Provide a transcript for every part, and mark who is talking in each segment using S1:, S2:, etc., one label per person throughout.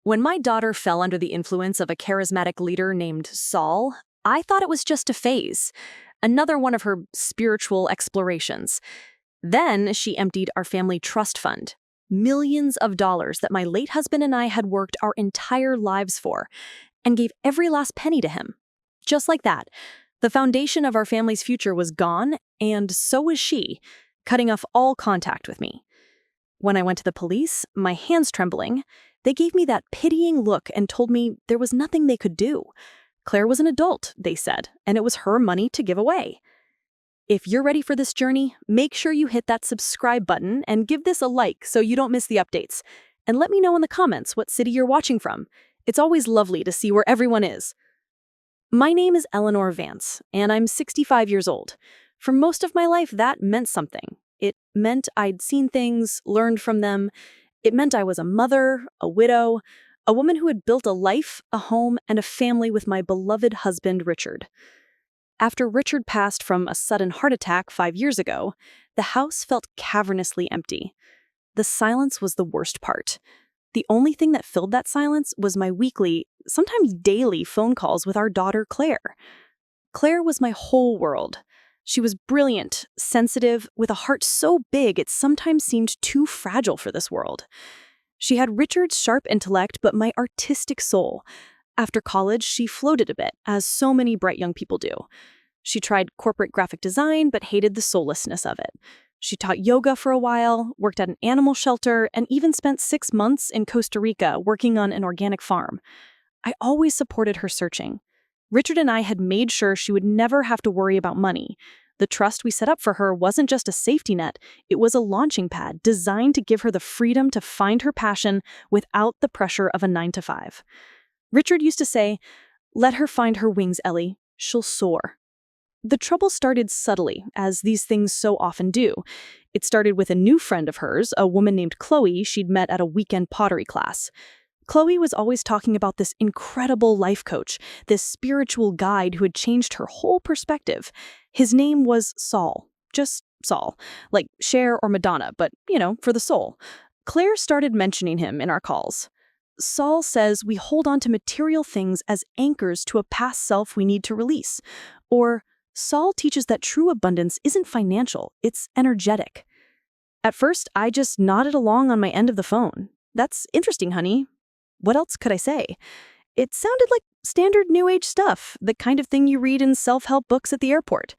S1: When my daughter fell under the influence of a charismatic leader named Saul, I thought it was just a phase, another one of her spiritual explorations. Then she emptied our family trust fund, millions of dollars that my late husband and I had worked our entire lives for, and gave every last penny to him. Just like that, the foundation of our family's future was gone, and so was she, cutting off all contact with me. When I went to the police, my hands trembling, they gave me that pitying look and told me there was nothing they could do. Claire was an adult, they said, and it was her money to give away. If you're ready for this journey, make sure you hit that subscribe button and give this a like so you don't miss the updates. And let me know in the comments what city you're watching from. It's always lovely to see where everyone is. My name is Eleanor Vance, and I'm 65 years old. For most of my life, that meant something. It meant I'd seen things, learned from them. It meant I was a mother, a widow, a woman who had built a life, a home, and a family with my beloved husband, Richard. After Richard passed from a sudden heart attack 5 years ago, the house felt cavernously empty. The silence was the worst part. The only thing that filled that silence was my weekly, sometimes daily, phone calls with our daughter, Claire. Claire was my whole world. She was brilliant, sensitive, with a heart so big it sometimes seemed too fragile for this world. She had Richard's sharp intellect, but my artistic soul. After college, she floated a bit, as so many bright young people do. She tried corporate graphic design, but hated the soullessness of it. She taught yoga for a while, worked at an animal shelter, and even spent 6 months in Costa Rica working on an organic farm. I always supported her searching. Richard and I had made sure she would never have to worry about money. The trust we set up for her wasn't just a safety net, it was a launching pad designed to give her the freedom to find her passion without the pressure of a 9-to-5. Richard used to say, "Let her find her wings, Ellie. She'll soar." The trouble started subtly, as these things so often do. It started with a new friend of hers, a woman named Chloe she'd met at a weekend pottery class. Chloe was always talking about this incredible life coach, this spiritual guide who had changed her whole perspective. His name was Saul. Just Saul. Like Cher or Madonna, but, for the soul. Claire started mentioning him in our calls. Saul says we hold on to material things as anchors to a past self we need to release. Or Saul teaches that true abundance isn't financial, it's energetic. At first, I just nodded along on my end of the phone. That's interesting, honey. What else could I say? It sounded like standard New Age stuff, the kind of thing you read in self-help books at the airport.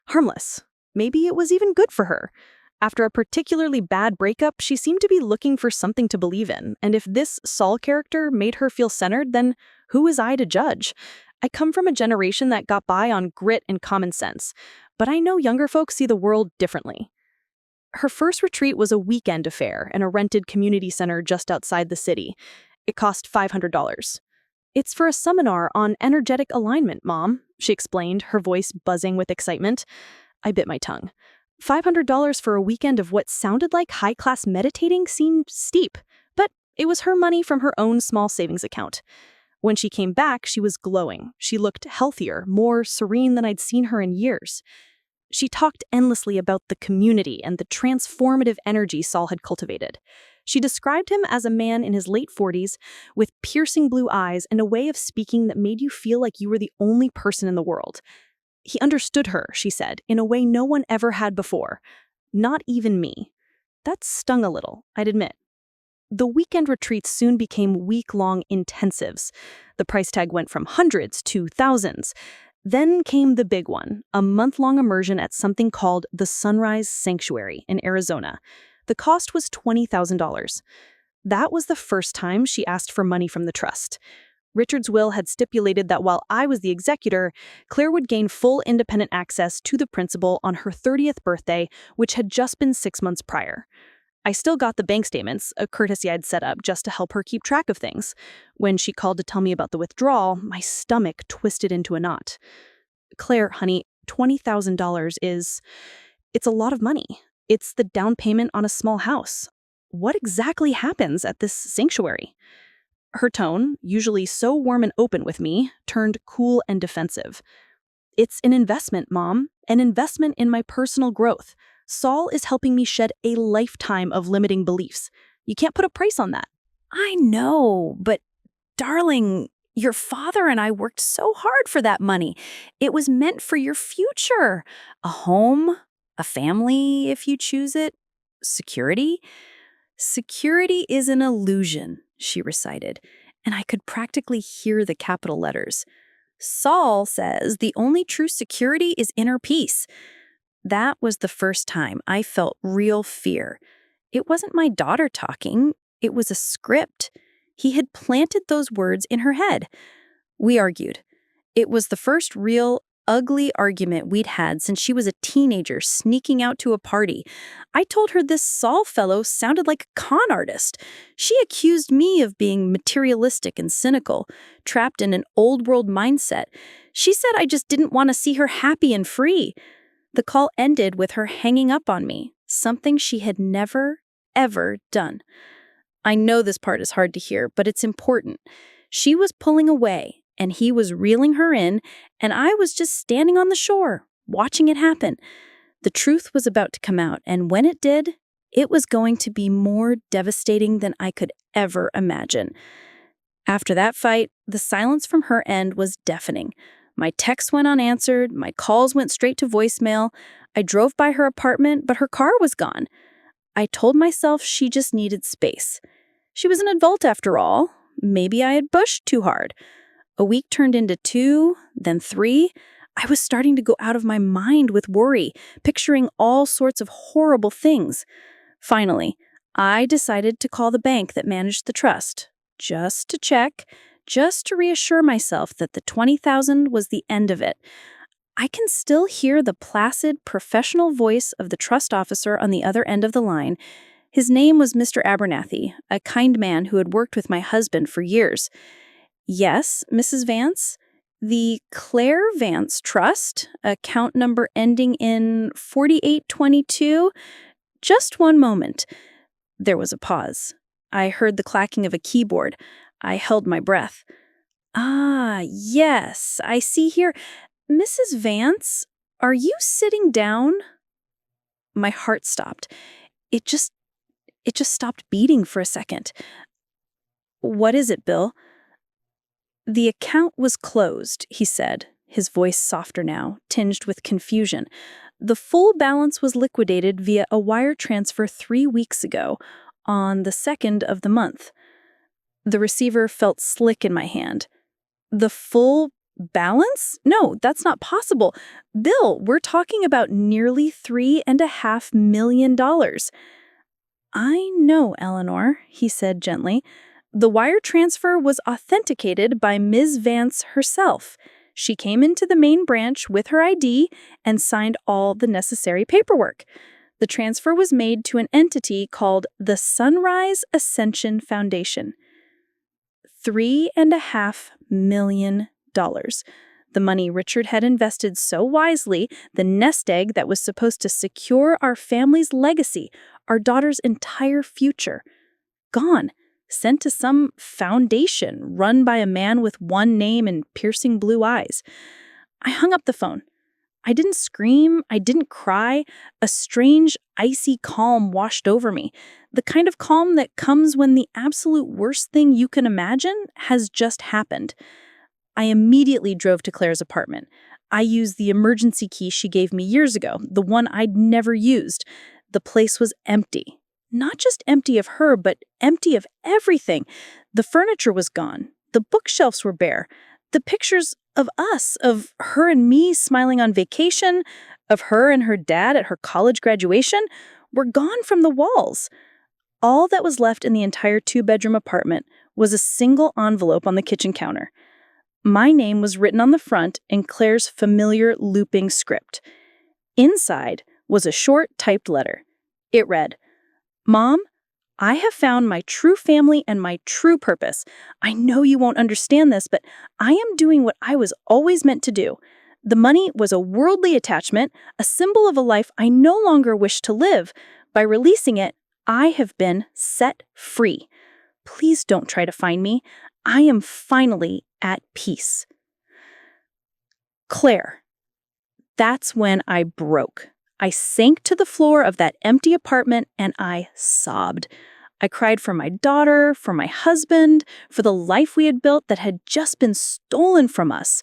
S1: Harmless. Maybe it was even good for her. After a particularly bad breakup, she seemed to be looking for something to believe in, and if this Saul character made her feel centered, then who was I to judge? I come from a generation that got by on grit and common sense, but I know younger folks see the world differently. Her first retreat was a weekend affair in a rented community center just outside the city. It cost $500. "It's for a seminar on energetic alignment, Mom," she explained, her voice buzzing with excitement. I bit my tongue. $500 for a weekend of what sounded like high-class meditating seemed steep, but it was her money from her own small savings account. When she came back, she was glowing. She looked healthier, more serene than I'd seen her in years. She talked endlessly about the community and the transformative energy Saul had cultivated. She described him as a man in his late 40s with piercing blue eyes and a way of speaking that made you feel like you were the only person in the world. He understood her, she said, in a way no one ever had before. Not even me. That stung a little, I'd admit. The weekend retreats soon became week-long intensives. The price tag went from hundreds to thousands. Then came the big one, a month-long immersion at something called the Sunrise Sanctuary in Arizona. The cost was $20,000. That was the first time she asked for money from the trust. Richard's will had stipulated that while I was the executor, Claire would gain full independent access to the principal on her 30th birthday, which had just been 6 months prior. I still got the bank statements, a courtesy I'd set up just to help her keep track of things. When she called to tell me about the withdrawal, my stomach twisted into a knot. "Claire, honey, $20,000 it's a lot of money. It's the down payment on a small house. What exactly happens at this sanctuary?" Her tone, usually so warm and open with me, turned cool and defensive. "It's an investment, Mom, an investment in my personal growth. Saul is helping me shed a lifetime of limiting beliefs. You can't put a price on that."
S2: I know, but Darling, your father and I worked so hard for that money. It was meant for your future. A home, a family, if you choose it, security. Security is an illusion, she recited, and I could practically hear the capital letters. Saul says the only true security is inner peace. That was the first time I felt real fear. It wasn't my daughter talking, it was a script. He had planted those words in her head. We argued. It was the first real, ugly argument we'd had since she was a teenager sneaking out to a party. I told her this Saul fellow sounded like a con artist. She accused me of being materialistic and cynical, trapped in an old world mindset. She said I just didn't want to see her happy and free. The call ended with her hanging up on me, something she had never, ever done. I know this part is hard to hear, but it's important. She was pulling away, and he was reeling her in, and I was just standing on the shore, watching it happen. The truth was about to come out, and when it did, it was going to be more devastating than I could ever imagine. After that fight, the silence from her end was deafening. My texts went unanswered, my calls went straight to voicemail. I drove by her apartment, but her car was gone. I told myself she just needed space. She was an adult after all. Maybe I had pushed too hard. A week turned into 2, then 3. I was starting to go out of my mind with worry, picturing all sorts of horrible things. Finally, I decided to call the bank that managed the trust, just to check, just to reassure myself that the $20,000 was the end of it. I can still hear the placid, professional voice of the trust officer on the other end of the line. His name was Mr. Abernathy, a kind man who had worked with my husband for years. Yes, Mrs. Vance? The Claire Vance Trust, account number ending in 4822? Just one moment. There was a pause. I heard the clacking of a keyboard. I held my breath. Ah, yes, I see here. Mrs. Vance, are you sitting down? My heart stopped. It just stopped beating for a second. What is it, Bill? The account was closed, he said, his voice softer now, tinged with confusion. The full balance was liquidated via a wire transfer 3 weeks ago, on the 2nd of the month. The receiver felt slick in my hand. The full balance? No, that's not possible. Bill, we're talking about nearly $3.5 million. I know, Eleanor, he said gently. The wire transfer was authenticated by Ms. Vance herself. She came into the main branch with her ID and signed all the necessary paperwork. The transfer was made to an entity called the Sunrise Ascension Foundation. $3.5 million. The money Richard had invested so wisely, the nest egg that was supposed to secure our family's legacy, our daughter's entire future. Gone. Sent to some foundation run by a man with one name and piercing blue eyes. I hung up the phone. I didn't scream. I didn't cry. A strange, icy calm washed over me. The kind of calm that comes when the absolute worst thing you can imagine has just happened. I immediately drove to Claire's apartment. I used the emergency key she gave me years ago, the one I'd never used. The place was empty. Not just empty of her, but empty of everything. The furniture was gone. The bookshelves were bare. The pictures of us, of her and me smiling on vacation, of her and her dad at her college graduation, were gone from the walls. All that was left in the entire 2-bedroom apartment was a single envelope on the kitchen counter. My name was written on the front in Claire's familiar looping script. Inside was a short typed letter. It read, Mom, I have found my true family and my true purpose. I know you won't understand this, but I am doing what I was always meant to do. The money was a worldly attachment, a symbol of a life I no longer wish to live. By releasing it, I have been set free. Please don't try to find me. I am finally at peace. Claire. That's when I broke. I sank to the floor of that empty apartment and I sobbed. I cried for my daughter, for my husband, for the life we had built that had just been stolen from us.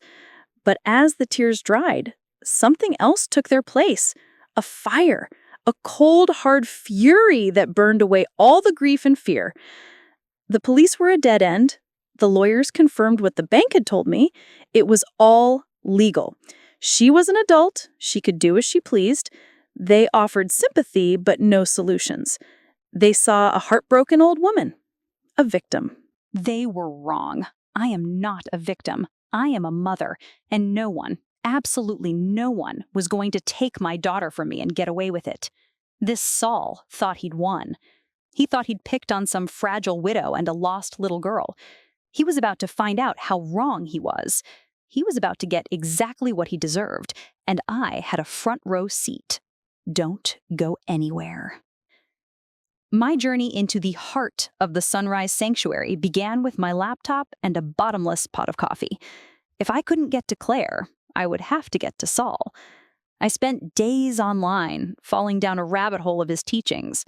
S2: But as the tears dried, something else took their place. A fire, a cold, hard fury that burned away all the grief and fear. The police were a dead end. The lawyers confirmed what the bank had told me. It was all legal. She was an adult. She could do as she pleased. They offered sympathy, but no solutions. They saw a heartbroken old woman, a victim.
S1: They were wrong. I am not a victim. I am a mother, and no one, absolutely no one, was going to take my daughter from me and get away with it. This Saul thought he'd won. He thought he'd picked on some fragile widow and a lost little girl. He was about to find out how wrong he was. He was about to get exactly what he deserved, and I had a front row seat. Don't go anywhere. My journey into the heart of the Sunrise Sanctuary began with my laptop and a bottomless pot of coffee. If I couldn't get to Claire, I would have to get to Saul. I spent days online, falling down a rabbit hole of his teachings.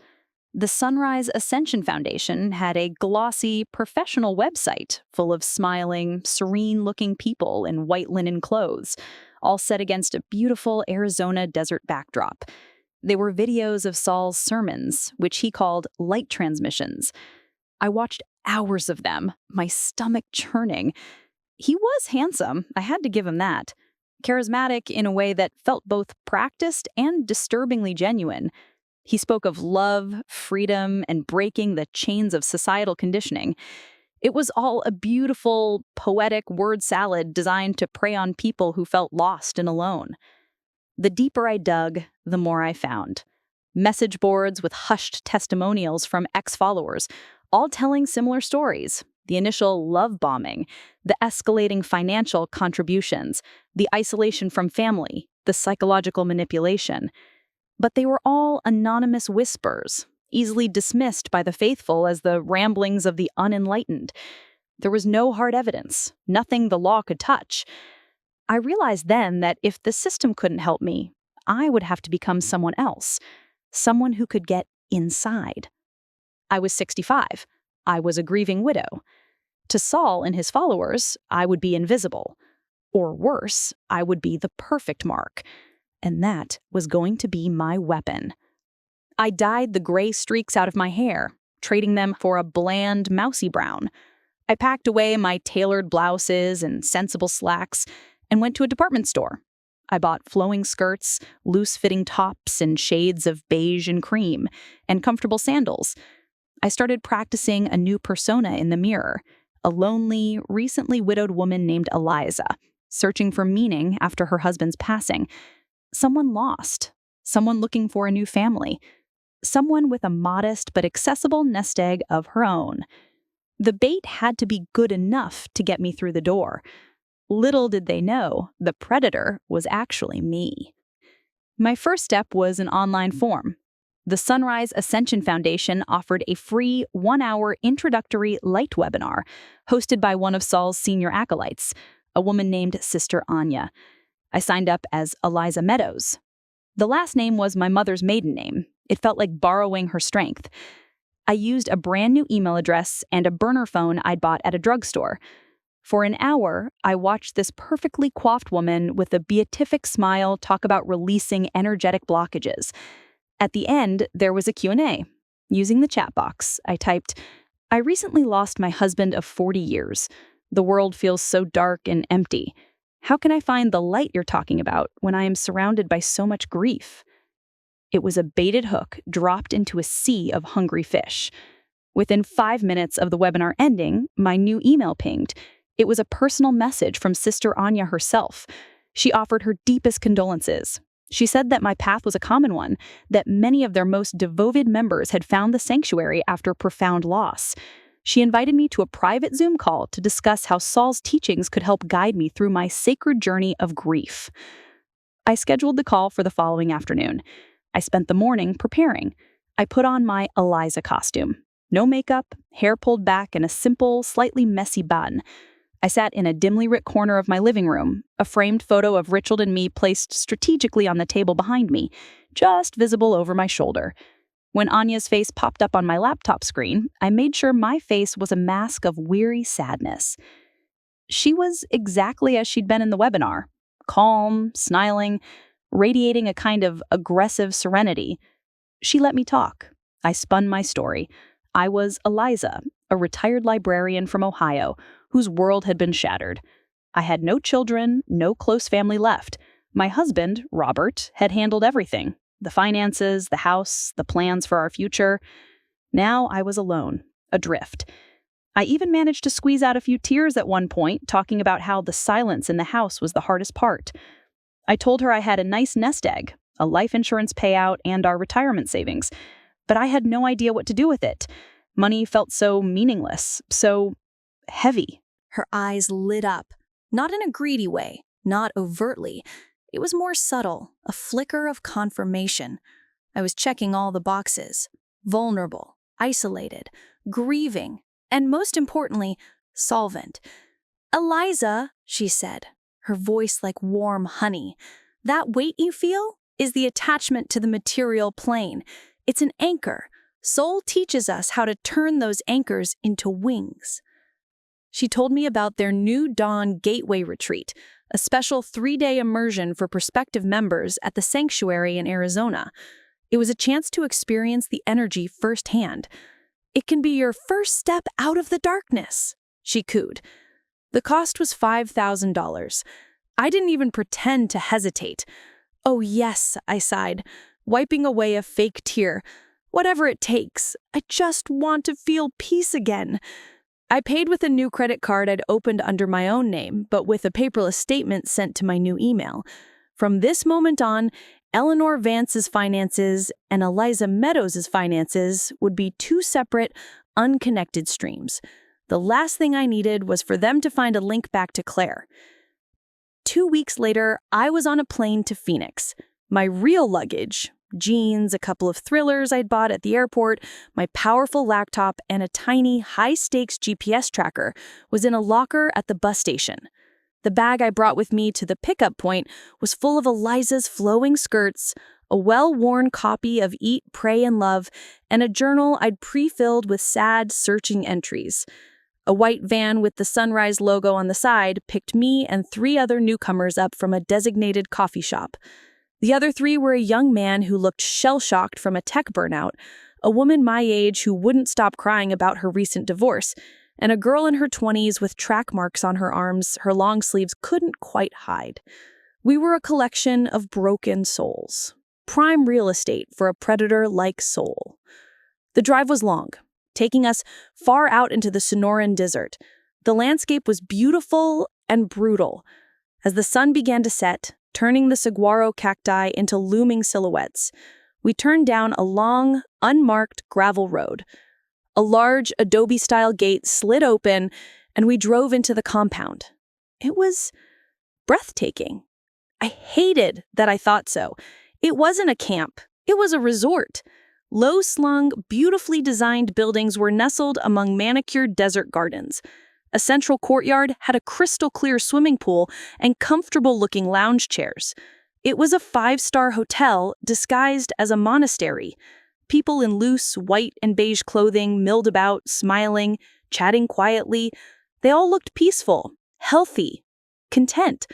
S1: The Sunrise Ascension Foundation had a glossy, professional website full of smiling, serene-looking people in white linen clothes, all set against a beautiful Arizona desert backdrop. They were videos of Saul's sermons, which he called light transmissions. I watched hours of them, my stomach churning. He was handsome, I had to give him that. Charismatic in a way that felt both practiced and disturbingly genuine. He spoke of love, freedom, and breaking the chains of societal conditioning. It was all a beautiful, poetic word salad designed to prey on people who felt lost and alone. The deeper I dug, the more I found. Message boards with hushed testimonials from ex-followers, all telling similar stories. The initial love bombing, the escalating financial contributions, the isolation from family, the psychological manipulation. But they were all anonymous whispers, easily dismissed by the faithful as the ramblings of the unenlightened. There was no hard evidence, nothing the law could touch. I realized then that if the system couldn't help me, I would have to become someone else, someone who could get inside. I was 65. I was a grieving widow. To Saul and his followers, I would be invisible. Or worse, I would be the perfect mark. And that was going to be my weapon. I dyed the gray streaks out of my hair, trading them for a bland, mousy brown. I packed away my tailored blouses and sensible slacks and went to a department store. I bought flowing skirts, loose-fitting tops in shades of beige and cream, and comfortable sandals. I started practicing a new persona in the mirror, a lonely, recently widowed woman named Eliza, searching for meaning after her husband's passing. Someone lost, someone looking for a new family, someone with a modest but accessible nest egg of her own. The bait had to be good enough to get me through the door. Little did they know, the predator was actually me. My first step was an online form. The Sunrise Ascension Foundation offered a free 1-hour introductory light webinar hosted by one of Saul's senior acolytes, a woman named Sister Anya. I signed up as Eliza Meadows. The last name was my mother's maiden name. It felt like borrowing her strength. I used a brand new email address and a burner phone I'd bought at a drugstore. For an hour, I watched this perfectly coiffed woman with a beatific smile talk about releasing energetic blockages. At the end, there was a Q&A. Using the chat box, I typed, "I recently lost my husband of 40 years. The world feels so dark and empty. How can I find the light you're talking about when I am surrounded by so much grief?" It was a baited hook dropped into a sea of hungry fish. Within 5 minutes of the webinar ending, my new email pinged. It was a personal message from Sister Anya herself. She offered her deepest condolences. She said that my path was a common one, that many of their most devoted members had found the sanctuary after profound loss. She invited me to a private Zoom call to discuss how Saul's teachings could help guide me through my sacred journey of grief. I scheduled the call for the following afternoon. I spent the morning preparing. I put on my Eliza costume. No makeup, hair pulled back, and a simple, slightly messy bun. I sat in a dimly lit corner of my living room, a framed photo of Richard and me placed strategically on the table behind me, just visible over my shoulder.
S2: When Anya's face popped up on my laptop screen, I made sure my face was a mask of weary sadness. She was exactly as she'd been in the webinar, calm, smiling, radiating a kind of aggressive serenity. She let me talk. I spun my story. I was Eliza, a retired librarian from Ohio, whose world had been shattered. I had no children, no close family left. My husband, Robert, had handled everything: the finances, the house, the plans for our future. Now I was alone, adrift. I even managed to squeeze out a few tears at one point, talking about how the silence in the house was the hardest part. I told her I had a nice nest egg, a life insurance payout, and our retirement savings, but I had no idea what to do with it. Money felt so meaningless, so heavy.
S1: Her eyes lit up, not in a greedy way, not overtly. It was more subtle, a flicker of confirmation. I was checking all the boxes: vulnerable, isolated, grieving, and most importantly, solvent. "Eliza," she said, her voice like warm honey, "that weight you feel is the attachment to the material plane. It's an anchor. Soul teaches us how to turn those anchors into wings." She told me about their New Dawn Gateway Retreat, a special 3-day immersion for prospective members at the sanctuary in Arizona. It was a chance to experience the energy firsthand. "It can be your first step out of the darkness," she cooed. The cost was $5,000. I didn't even pretend to hesitate. "Oh yes," I sighed, wiping away a fake tear. "Whatever it takes. I just want to feel peace again." I paid with a new credit card I'd opened under my own name, but with a paperless statement sent to my new email. From this moment on, Eleanor Vance's finances and Eliza Meadows' finances would be two separate, unconnected streams. The last thing I needed was for them to find a link back to Claire. 2 weeks later, I was on a plane to Phoenix. My real luggage, jeans, a couple of thrillers I'd bought at the airport, my powerful laptop, and a tiny, high-stakes GPS tracker, was in a locker at the bus station. The bag I brought with me to the pickup point was full of Eliza's flowing skirts, a well-worn copy of Eat, Pray, and Love, and a journal I'd pre-filled with sad, searching entries. A white van with the Sunrise logo on the side picked me and 3 other newcomers up from a designated coffee shop. The other 3 were a young man who looked shell-shocked from a tech burnout, a woman my age who wouldn't stop crying about her recent divorce, and a girl in her 20s with track marks on her arms her long sleeves couldn't quite hide. We were a collection of broken souls. Prime real estate for a predator-like soul. The drive was long, taking us far out into the Sonoran Desert. The landscape was beautiful and brutal. As the sun began to set, turning the saguaro cacti into looming silhouettes, we turned down a long, unmarked gravel road. A large adobe-style gate slid open, and we drove into the compound. It was breathtaking. I hated that I thought so. It wasn't a camp. It was a resort. Low-slung, beautifully designed buildings were nestled among manicured desert gardens. A central courtyard had a crystal-clear swimming pool and comfortable-looking lounge chairs. It was a 5-star hotel disguised as a monastery. People in loose, white and beige clothing milled about, smiling, chatting quietly. They all looked peaceful, healthy, content.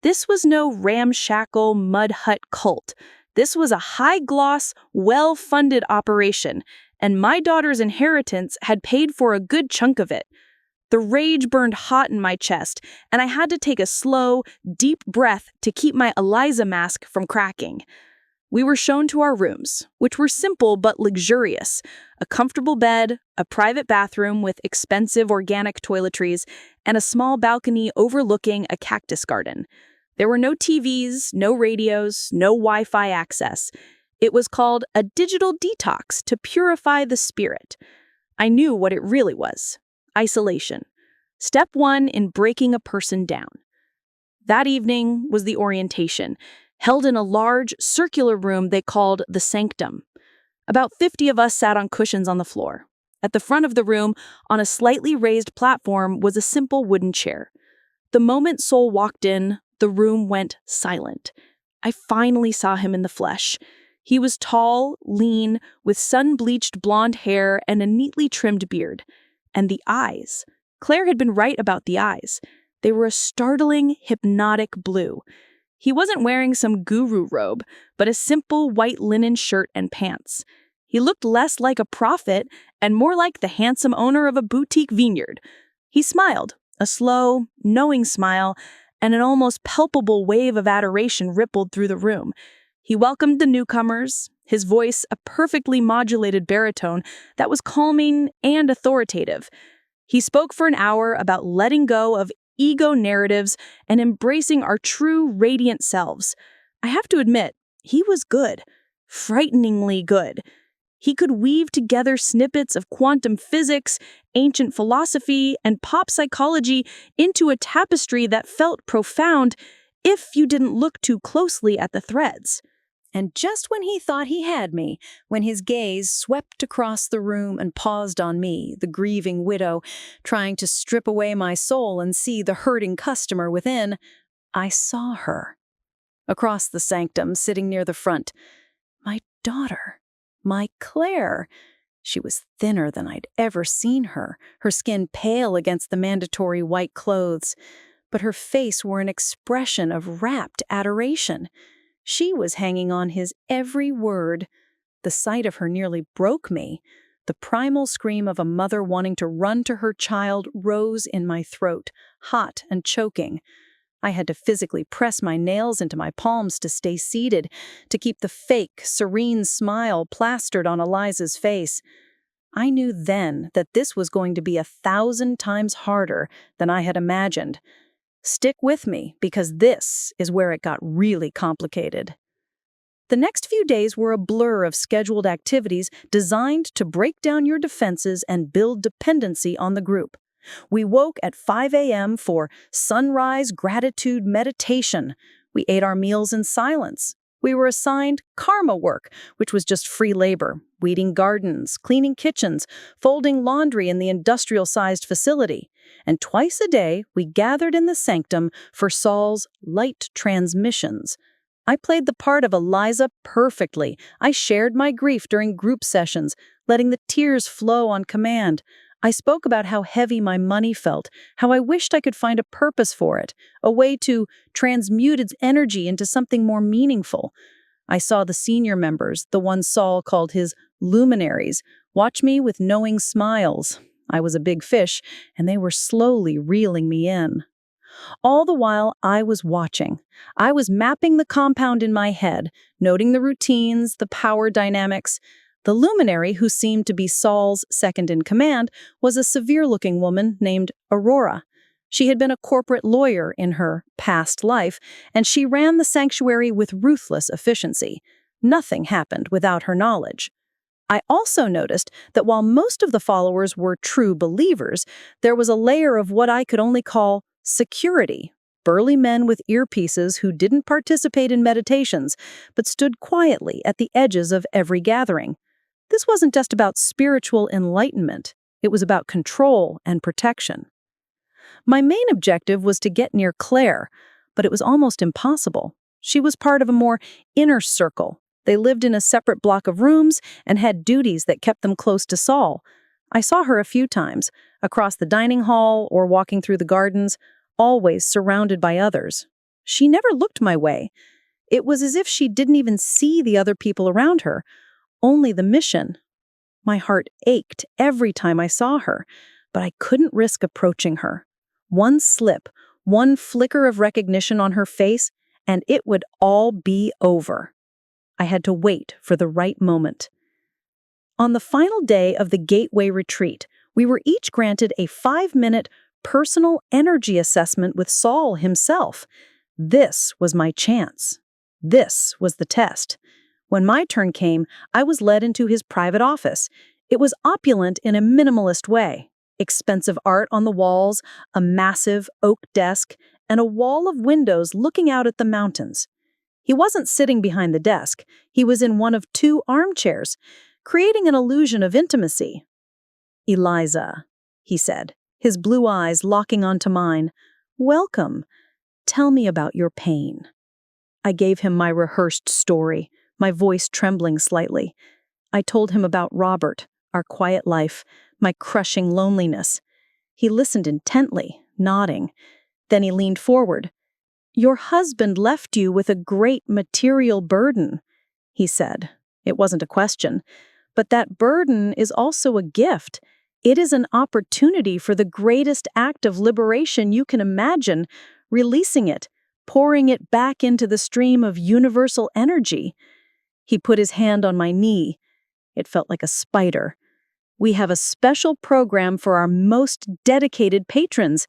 S1: This was no ramshackle mud hut cult. This was a high-gloss, well-funded operation, and my daughter's inheritance had paid for a good chunk of it. The rage burned hot in my chest, and I had to take a slow, deep breath to keep my Eliza mask from cracking. We were shown to our rooms, which were simple but luxurious: a comfortable bed, a private bathroom with expensive organic toiletries, and a small balcony overlooking a cactus garden. There were no TVs, no radios, no Wi-Fi access. It was called a digital detox to purify the spirit. I knew what it really was: isolation. Step 1 in breaking a person down. That evening was the orientation, held in a large, circular room they called the sanctum. About 50 of us sat on cushions on the floor. At the front of the room, on a slightly raised platform, was a simple wooden chair. The moment Sol walked in, the room went silent. I finally saw him in the flesh.
S2: He was tall, lean, with sun-bleached blonde hair and a neatly trimmed beard. And the eyes. Claire had been right about the eyes. They were a startling, hypnotic blue. He wasn't wearing some guru robe, but a simple white linen shirt and pants. He looked less like a prophet and more like the handsome owner of a boutique vineyard. He smiled, a slow, knowing smile, and an almost palpable wave of adoration rippled through the room. He welcomed the newcomers, his voice a perfectly modulated baritone that was calming and authoritative. He spoke for an hour about letting go of ego narratives and embracing our true, radiant selves. I have to admit, he was good, frighteningly good. He could weave together snippets of quantum physics, ancient philosophy, and pop psychology into a tapestry that felt profound if you didn't look too closely at the threads. And just when he thought he had me, when his gaze swept across the room and paused on me, the grieving widow, trying to strip away my soul and see the hurting customer within, I saw her. Across the sanctum, sitting near the front, my daughter. My Claire. She was thinner than I'd ever seen her, her skin pale against the mandatory white clothes, but her face wore an expression of rapt adoration. She was hanging on his every word. The sight of her nearly broke me. The primal scream of a mother wanting to run to her child rose in my throat, hot and choking. I had to physically press my nails into my palms to stay seated, to keep the fake, serene smile plastered on Eliza's face. I knew then that this was going to be 1,000 times harder than I had imagined. Stick with me, because this is where it got really complicated. The next few days were a blur of scheduled activities designed to break down your defenses and build dependency on the group. We woke at 5 a.m. for sunrise gratitude meditation. We ate our meals in silence. We were assigned karma work, which was just free labor, weeding gardens, cleaning kitchens, folding laundry in the industrial-sized facility. And twice a day, we gathered in the sanctum for Saul's light transmissions. I played the part of Eliza perfectly. I shared my grief during group sessions, letting the tears flow on command. I spoke about how heavy my money felt, how I wished I could find a purpose for it, a way to transmute its energy into something more meaningful. I saw the senior members, the ones Saul called his luminaries, watch me with knowing smiles. I was a big fish, and they were slowly reeling me in. All the while, I was watching. I was mapping the compound in my head, noting the routines, the power dynamics. The luminary, who seemed to be Saul's second-in-command, was a severe-looking woman named Aurora. She had been a corporate lawyer in her past life, and she ran the sanctuary with ruthless efficiency. Nothing happened without her knowledge. I also noticed that while most of the followers were true believers, there was a layer of what I could only call security. Burly men with earpieces who didn't participate in meditations, but stood quietly at the edges of every gathering. This wasn't just about spiritual enlightenment. It was about control and protection. My main objective was to get near Claire, but it was almost impossible. She was part of a more inner circle. They lived in a separate block of rooms and had duties that kept them close to Saul. I saw her a few times, across the dining hall or walking through the gardens, always surrounded by others. She never looked my way. It was as if she didn't even see the other people around her, only the mission. My heart ached every time I saw her, but I couldn't risk approaching her. One slip, one flicker of recognition on her face, and it would all be over. I had to wait for the right moment. On the final day of the Gateway Retreat, we were each granted a 5-minute personal energy assessment with Saul himself. This was my chance. This was the test. When my turn came, I was led into his private office. It was opulent in a minimalist way. Expensive art on the walls, a massive oak desk, and a wall of windows looking out at the mountains. He wasn't sitting behind the desk. He was in one of 2 armchairs, creating an illusion of intimacy. "Eliza," he said, his blue eyes locking onto mine. "Welcome. Tell me about your pain." I gave him my rehearsed story. my voice trembling slightly. I told him about Robert, our quiet life, my crushing loneliness. He listened intently, nodding. Then he leaned forward. "Your husband left you with a great material burden," he said. It wasn't a question. But that burden is also a gift. It is an opportunity for the greatest act of liberation you can imagine, releasing it, pouring it back into the stream of universal energy. He put his hand on my knee. It felt like a spider. "We have a special program for our most dedicated patrons,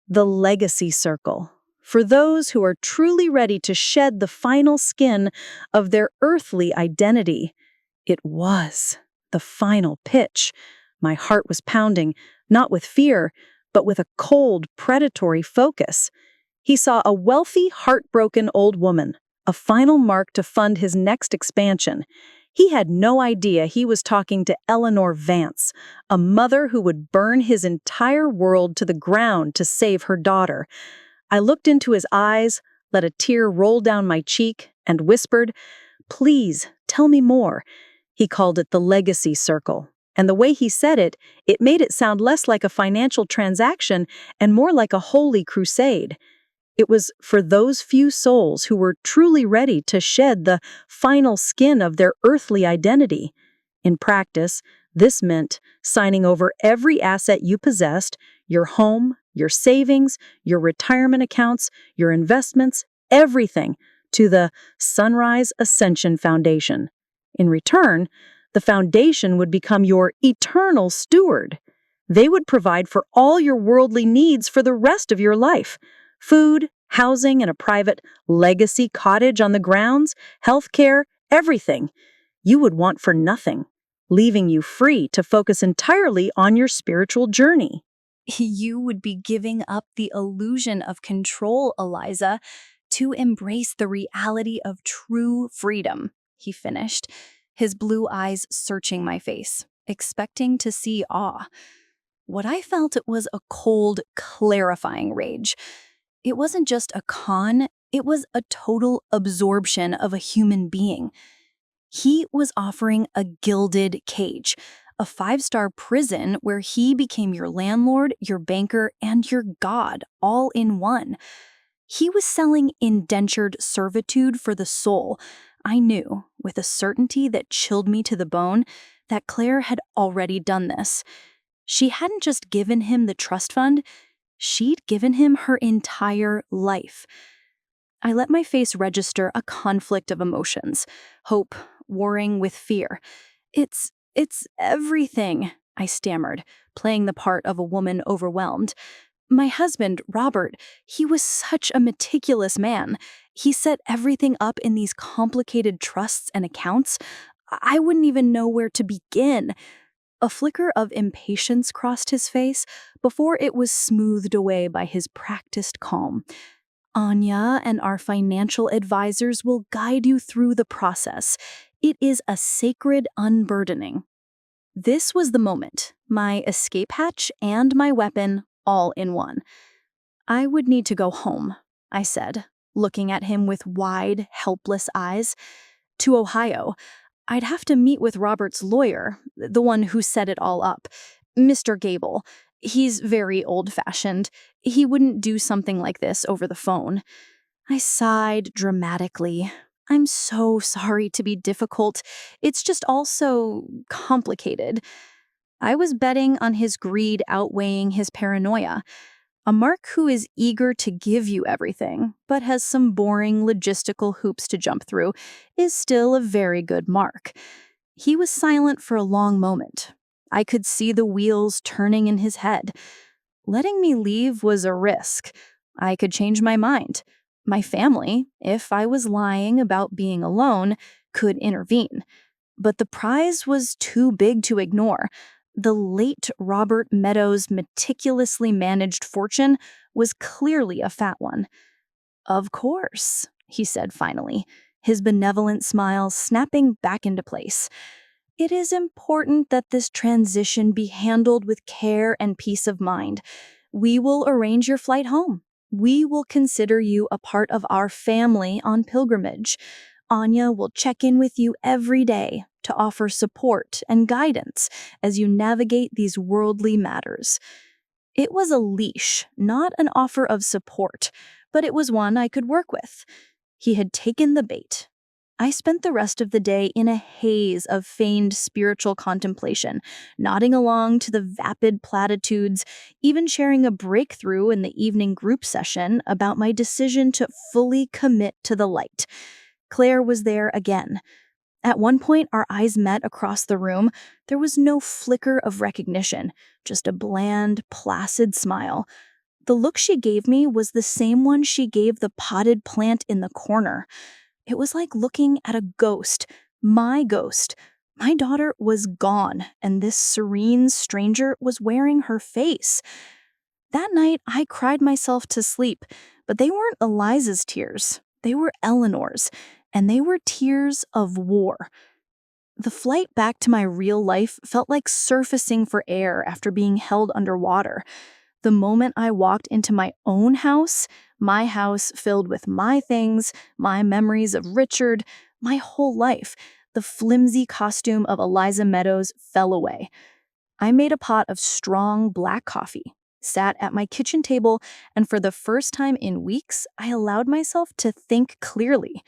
S2: the Legacy Circle, for those who are truly ready to shed the final skin of their earthly identity." It was the final pitch. My heart was pounding, not with fear, but with a cold, predatory focus. He saw a wealthy, heartbroken old woman, a final mark to fund his next expansion. He had no idea he was talking to Eleanor Vance, a mother who would burn his entire world to the ground to save her daughter. I looked into his eyes, let a tear roll down my cheek, and whispered, "Please, tell me more." He called it the Legacy Circle, and the way he said it, it made it sound less like a financial transaction and more like a holy crusade. It was for those few souls who were truly ready to shed the final skin of their earthly identity. In practice, this meant signing over every asset you possessed, your home, your savings, your retirement accounts, your investments, everything, to the Sunrise Ascension Foundation. In return, the foundation would become your eternal steward. They would provide for all your worldly needs for the rest of your life: food, housing, and a private legacy cottage on the grounds, healthcare, everything you would want for nothing, leaving you free to focus entirely on your spiritual journey.
S3: You would be giving up the illusion of control, Eliza, to embrace the reality of true freedom, he finished, his blue eyes searching my face, expecting to see awe. What I felt was a cold, clarifying rage. It wasn't just a con, it was a total absorption of a human being. He was offering a gilded cage, a 5-star prison where he became your landlord, your banker, and your god, all in one. He was selling indentured servitude for the soul. I knew, with a certainty that chilled me to the bone, that Claire had already done this. She hadn't just given him the trust fund, she'd given him her entire life. I let my face register a conflict of emotions, hope warring with fear. It's everything, I stammered, playing the part of a woman overwhelmed. My husband, Robert, he was such a meticulous man. He set everything up in these complicated trusts and accounts. I wouldn't even know where to begin. A flicker of impatience crossed his face before it was smoothed away by his practiced calm. Anya and our financial advisors will guide you through the process. It is a sacred unburdening. This was the moment, my escape hatch and my weapon all in one. I would need to go home, I said, looking at him with wide, helpless eyes. To Ohio. I'd have to meet with Robert's lawyer, the one who set it all up, Mr. Gable. He's very old-fashioned. He wouldn't do something like this over the phone. I sighed dramatically. I'm so sorry to be difficult. It's just all so complicated. I was betting on his greed outweighing his paranoia. A Mark who is eager to give you everything, but has some boring logistical hoops to jump through, is still a very good Mark. He was silent for a long moment. I could see the wheels turning in his head. Letting me leave was a risk. I could change my mind. My family, if I was lying about being alone, could intervene. But the prize was too big to ignore. The late Robert Meadows' meticulously managed fortune was clearly a fat one. "Of course," he said finally, his benevolent smile snapping back into place. "It is important that this transition be handled with care and peace of mind. We will arrange your flight home. We will consider you a part of our family on pilgrimage. Anya will check in with you every day to offer support and guidance as you navigate these worldly matters. It was a leash, not an offer of support, but it was one I could work with. He had taken the bait. I spent the rest of the day in a haze of feigned spiritual contemplation, nodding along to the vapid platitudes, even sharing a breakthrough in the evening group session about my decision to fully commit to the light. Claire was there again. At one point, our eyes met across the room. There was no flicker of recognition, just a bland, placid smile. The look she gave me was the same one she gave the potted plant in the corner. It was like looking at a ghost, my ghost. My daughter was gone, and this serene stranger was wearing her face. That night, I cried myself to sleep, but they weren't Eliza's tears. They were Eleanor's, and they were tears of war. The flight back to my real life felt like surfacing for air after being held underwater. The moment I walked into my own house, my house filled with my things, my memories of Richard, my whole life, the flimsy costume of Eliza Meadows fell away. I made a pot of strong black coffee, sat at my kitchen table, and for the first time in weeks, I allowed myself to think clearly.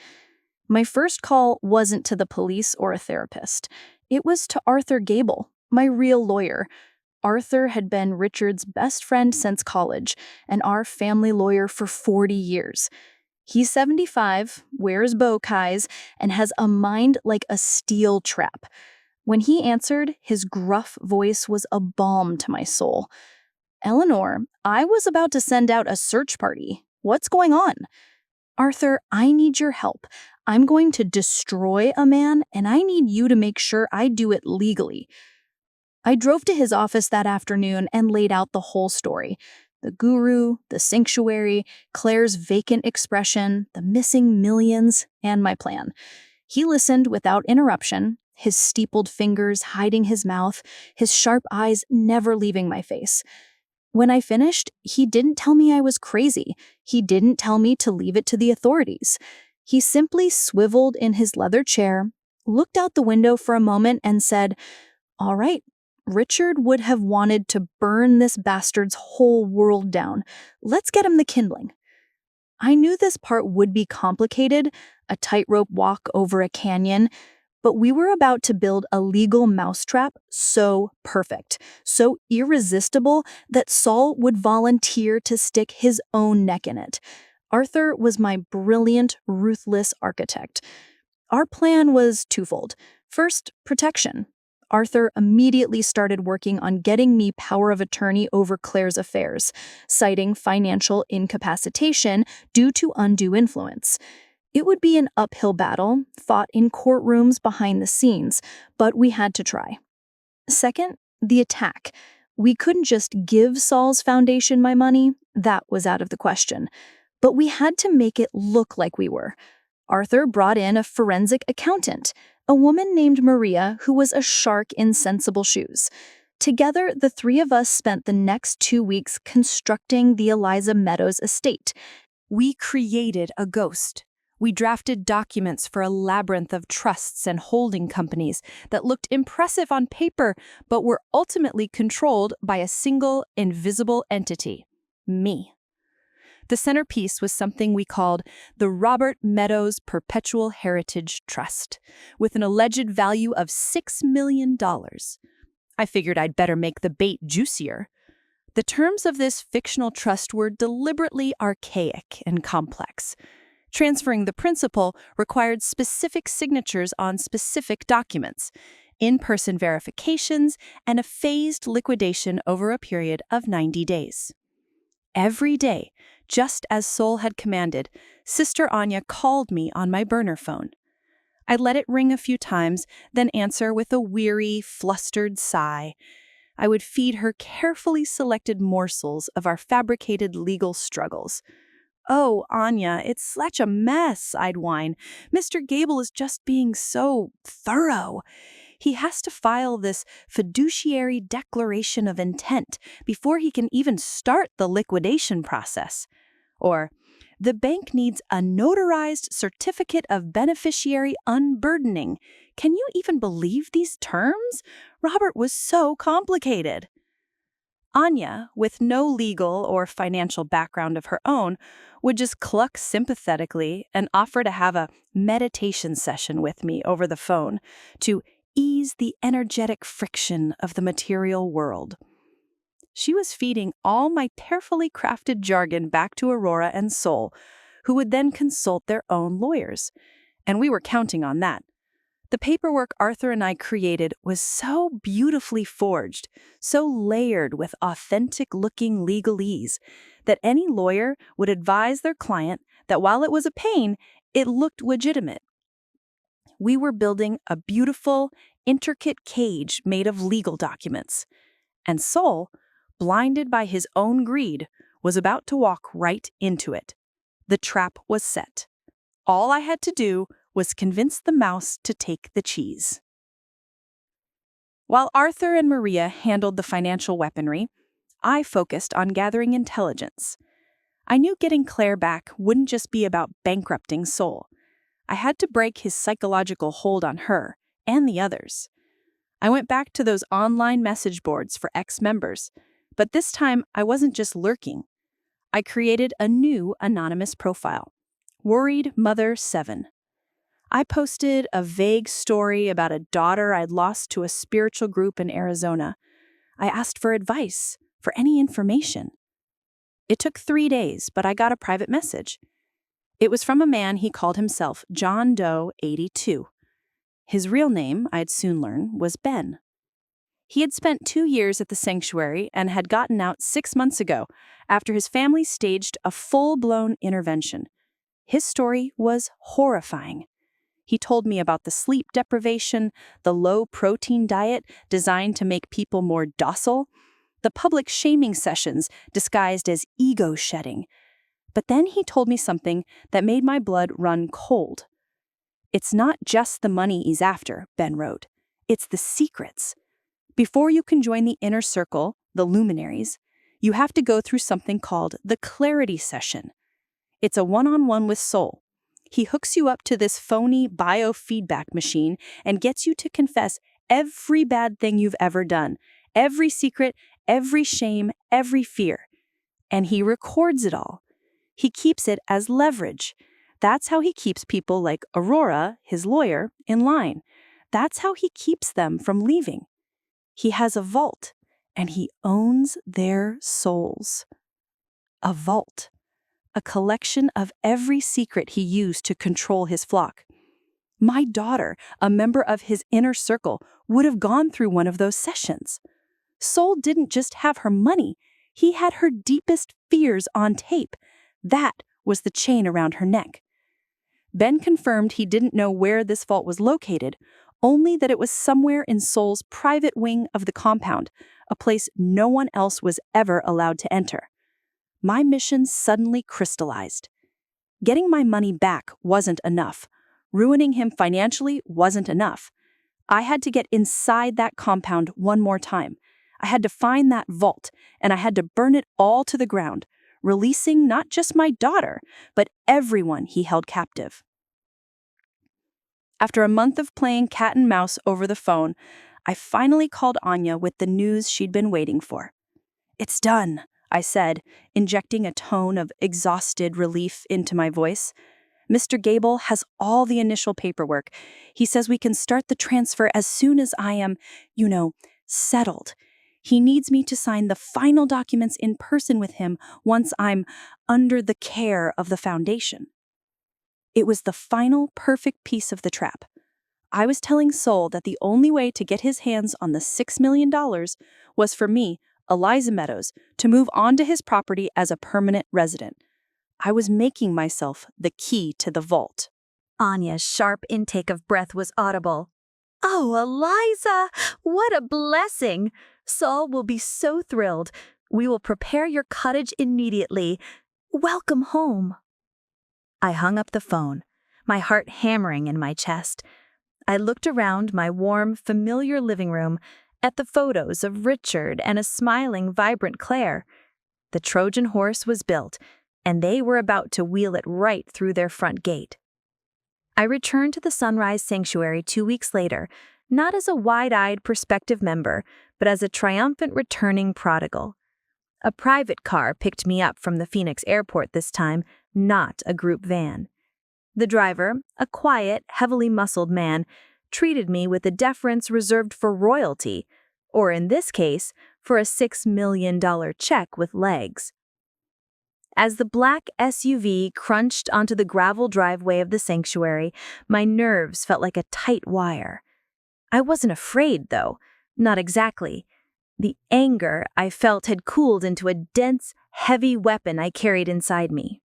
S3: My first call wasn't to the police or a therapist. It was to Arthur Gable, my real lawyer. Arthur had been Richard's best friend since college and our family lawyer for 40 years. He's 75, wears bow ties, and has a mind like a steel trap. When he answered, his gruff voice was a balm to my soul. "Eleanor, I was about to send out a search party. What's going on?" "Arthur, I need your help. I'm going to destroy a man, and I need you to make sure I do it legally." I drove to his office that afternoon and laid out the whole story. The guru, the sanctuary, Claire's vacant expression, the missing millions, and my plan. He listened without interruption, his steepled fingers hiding his mouth, his sharp eyes never leaving my face. When I finished, he didn't tell me I was crazy. He didn't tell me to leave it to the authorities. He simply swiveled in his leather chair, looked out the window for a moment, and said, "All right, Richard would have wanted to burn this bastard's whole world down. Let's get him the kindling." I knew this part would be complicated, a tightrope walk over a canyon, but we were about to build a legal mousetrap so perfect, so irresistible that Saul would volunteer to stick his own neck in it. Arthur was my brilliant, ruthless architect. Our plan was twofold. First, protection. Arthur immediately started working on getting me power of attorney over Claire's affairs, citing financial incapacitation due to undue influence. It would be an uphill battle, fought in courtrooms behind the scenes, but we had to try. Second, the attack. We couldn't just give Saul's foundation my money, that was out of the question. But we had to make it look like we were. Arthur brought in a forensic accountant, a woman named Maria who was a shark in sensible shoes. Together, the three of us spent the next 2 weeks constructing the Eliza Meadows estate.
S1: We created a ghost. We drafted documents for a labyrinth of trusts and holding companies that looked impressive on paper, but were ultimately controlled by a single, invisible entity: me. The centerpiece was something we called the Robert Meadows Perpetual Heritage Trust, with an alleged value of $6 million. I figured I'd better make the bait juicier. The terms of this fictional trust were deliberately archaic and complex. Transferring the principal required specific signatures on specific documents, in-person verifications, and a phased liquidation over a period of 90 days. Every day, just as Sol had commanded, Sister Anya called me on my burner phone. I let it ring a few times, then answer with a weary, flustered sigh. I would feed her carefully selected morsels of our fabricated legal struggles. "Oh, Anya, it's such a mess," I'd whine. "Mr. Gable is just being so thorough. He has to file this fiduciary declaration of intent before he can even start the liquidation process." Or,
S2: The bank needs a notarized certificate of beneficiary unburdening. Can you even believe these terms? Robert was so complicated. Anya, with no legal or financial background of her own, would just cluck sympathetically and offer to have a meditation session with me over the phone to ease the energetic friction of the material world. She was feeding all my carefully crafted jargon back to Aurora and Sol, who would then consult their own lawyers. And we were counting on that. The paperwork Arthur and I created was so beautifully forged, so layered with authentic-looking legalese, that any lawyer would advise their client that while it was a pain, it looked legitimate. We were building a beautiful, intricate cage made of legal documents. And Sol, blinded by his own greed, was about to walk right into it. The trap was set. All I had to do was convince the mouse to take the cheese. While Arthur and Maria handled the financial weaponry, I focused on gathering intelligence. I knew getting Claire back wouldn't just be about bankrupting Sol. I had to break his psychological hold on her and the others. I went back to those online message boards for ex-members, but this time I wasn't just lurking. I created a new anonymous profile, Worried Mother 7. I posted a vague story about a daughter I'd lost to a spiritual group in Arizona. I asked for advice, for any information. It took 3 days, but I got a private message. It was from a man he called himself John Doe 82. His real name, I'd soon learn, was Ben. He had spent 2 years at the sanctuary and had gotten out 6 months ago after his family staged a full-blown intervention. His story was horrifying. He told me about the sleep deprivation, the low-protein diet designed to make people more docile, the public shaming sessions disguised as ego-shedding. But then he told me something that made my blood run cold. "It's not just the money he's after," Ben wrote. "It's the secrets. Before you can join the inner circle, the luminaries, you have to go through something called the clarity session. It's a one-on-one with Sol. He hooks you up to this phony biofeedback machine and gets you to confess every bad thing you've ever done, every secret, every shame, every fear. And he records it all. He keeps it as leverage. That's how he keeps people like Aurora, his lawyer, in line. That's how he keeps them from leaving. He has a vault, and he owns their souls. A vault. A collection of every secret he used to control his flock. My daughter, a member of his inner circle, would have gone through one of those sessions. Sol didn't just have her money, he had her deepest fears on tape. That was the chain around her neck. Ben confirmed he didn't know where this vault was located, only that it was somewhere in Sol's private wing of the compound, a place no one else was ever allowed to enter. My mission suddenly crystallized. Getting my money back wasn't enough. Ruining him financially wasn't enough. I had to get inside that compound one more time. I had to find that vault, and I had to burn it all to the ground, releasing not just my daughter, but everyone he held captive. After a month of playing cat and mouse over the phone, I finally called Anya with the news she'd been waiting for. "It's done," I said, injecting a tone of exhausted relief into my voice. "Mr. Gable has all the initial paperwork. He says we can start the transfer as soon as I am, settled. He needs me to sign the final documents in person with him once I'm under the care of the foundation." It was the final perfect piece of the trap. I was telling Sol that the only way to get his hands on the $6 million was for me, Eliza Meadows, to move onto his property as a permanent resident. I was making myself the key to the vault.
S3: Anya's sharp intake of breath was audible. "Oh, Eliza, what a blessing! Saul will be so thrilled. We will prepare your cottage immediately. Welcome home." I hung up the phone, my heart hammering in my chest. I looked around my warm, familiar living room at the photos of Richard and a smiling, vibrant Claire. The Trojan horse was built,
S2: and they were about to wheel it right through their front gate. I returned to the Sunrise Sanctuary 2 weeks later, not as a wide-eyed prospective member, but as a triumphant returning prodigal. A private car picked me up from the Phoenix airport this time, not a group van. The driver, a quiet, heavily muscled man, treated me with the deference reserved for royalty, or in this case, for a $6 million check with legs. As the black SUV crunched onto the gravel driveway of the sanctuary, my nerves felt like a tight wire. I wasn't afraid, though. Not exactly. The anger I felt had cooled into a dense, heavy weapon I carried inside me.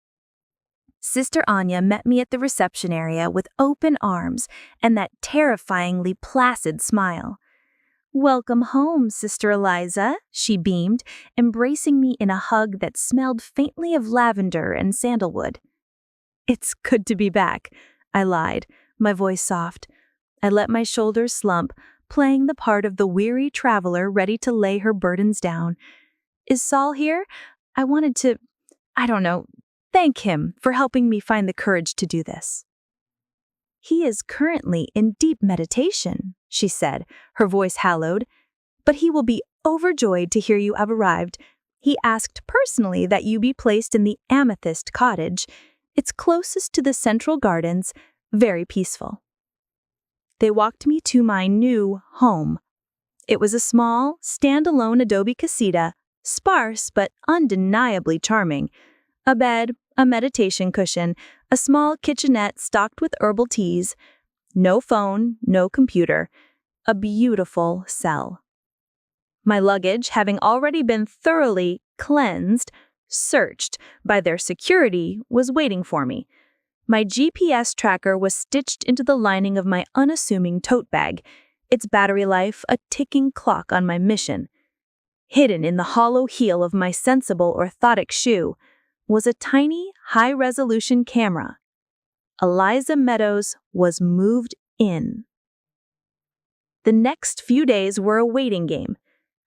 S2: Sister Anya met me at the reception area with open arms and that terrifyingly placid smile. "Welcome home, Sister Eliza," she beamed, embracing me in a hug that smelled faintly of lavender and sandalwood. "It's good to be back," I lied, my voice soft. I let my shoulders slump, playing the part of the weary traveler ready to lay her burdens down. "Is Saul here? I wanted to, thank him for helping me find the courage to do this." "He is currently in deep meditation," she said, her voice hallowed. "But he will be overjoyed to hear you have arrived. He asked personally that you be placed in the Amethyst Cottage. It's closest to the Central Gardens, very peaceful." They walked me to my new home. It was a small, standalone adobe casita, sparse but undeniably charming. A bed, a meditation cushion, a small kitchenette stocked with herbal teas. No phone, no computer. A beautiful cell. My luggage, having already been thoroughly cleansed, searched by their security, was waiting for me. My GPS tracker was stitched into the lining of my unassuming tote bag, its battery life a ticking clock on my mission. Hidden in the hollow heel of my sensible orthotic shoe was a tiny, high-resolution camera. Eliza Meadows was moved in. The next few days were a waiting game.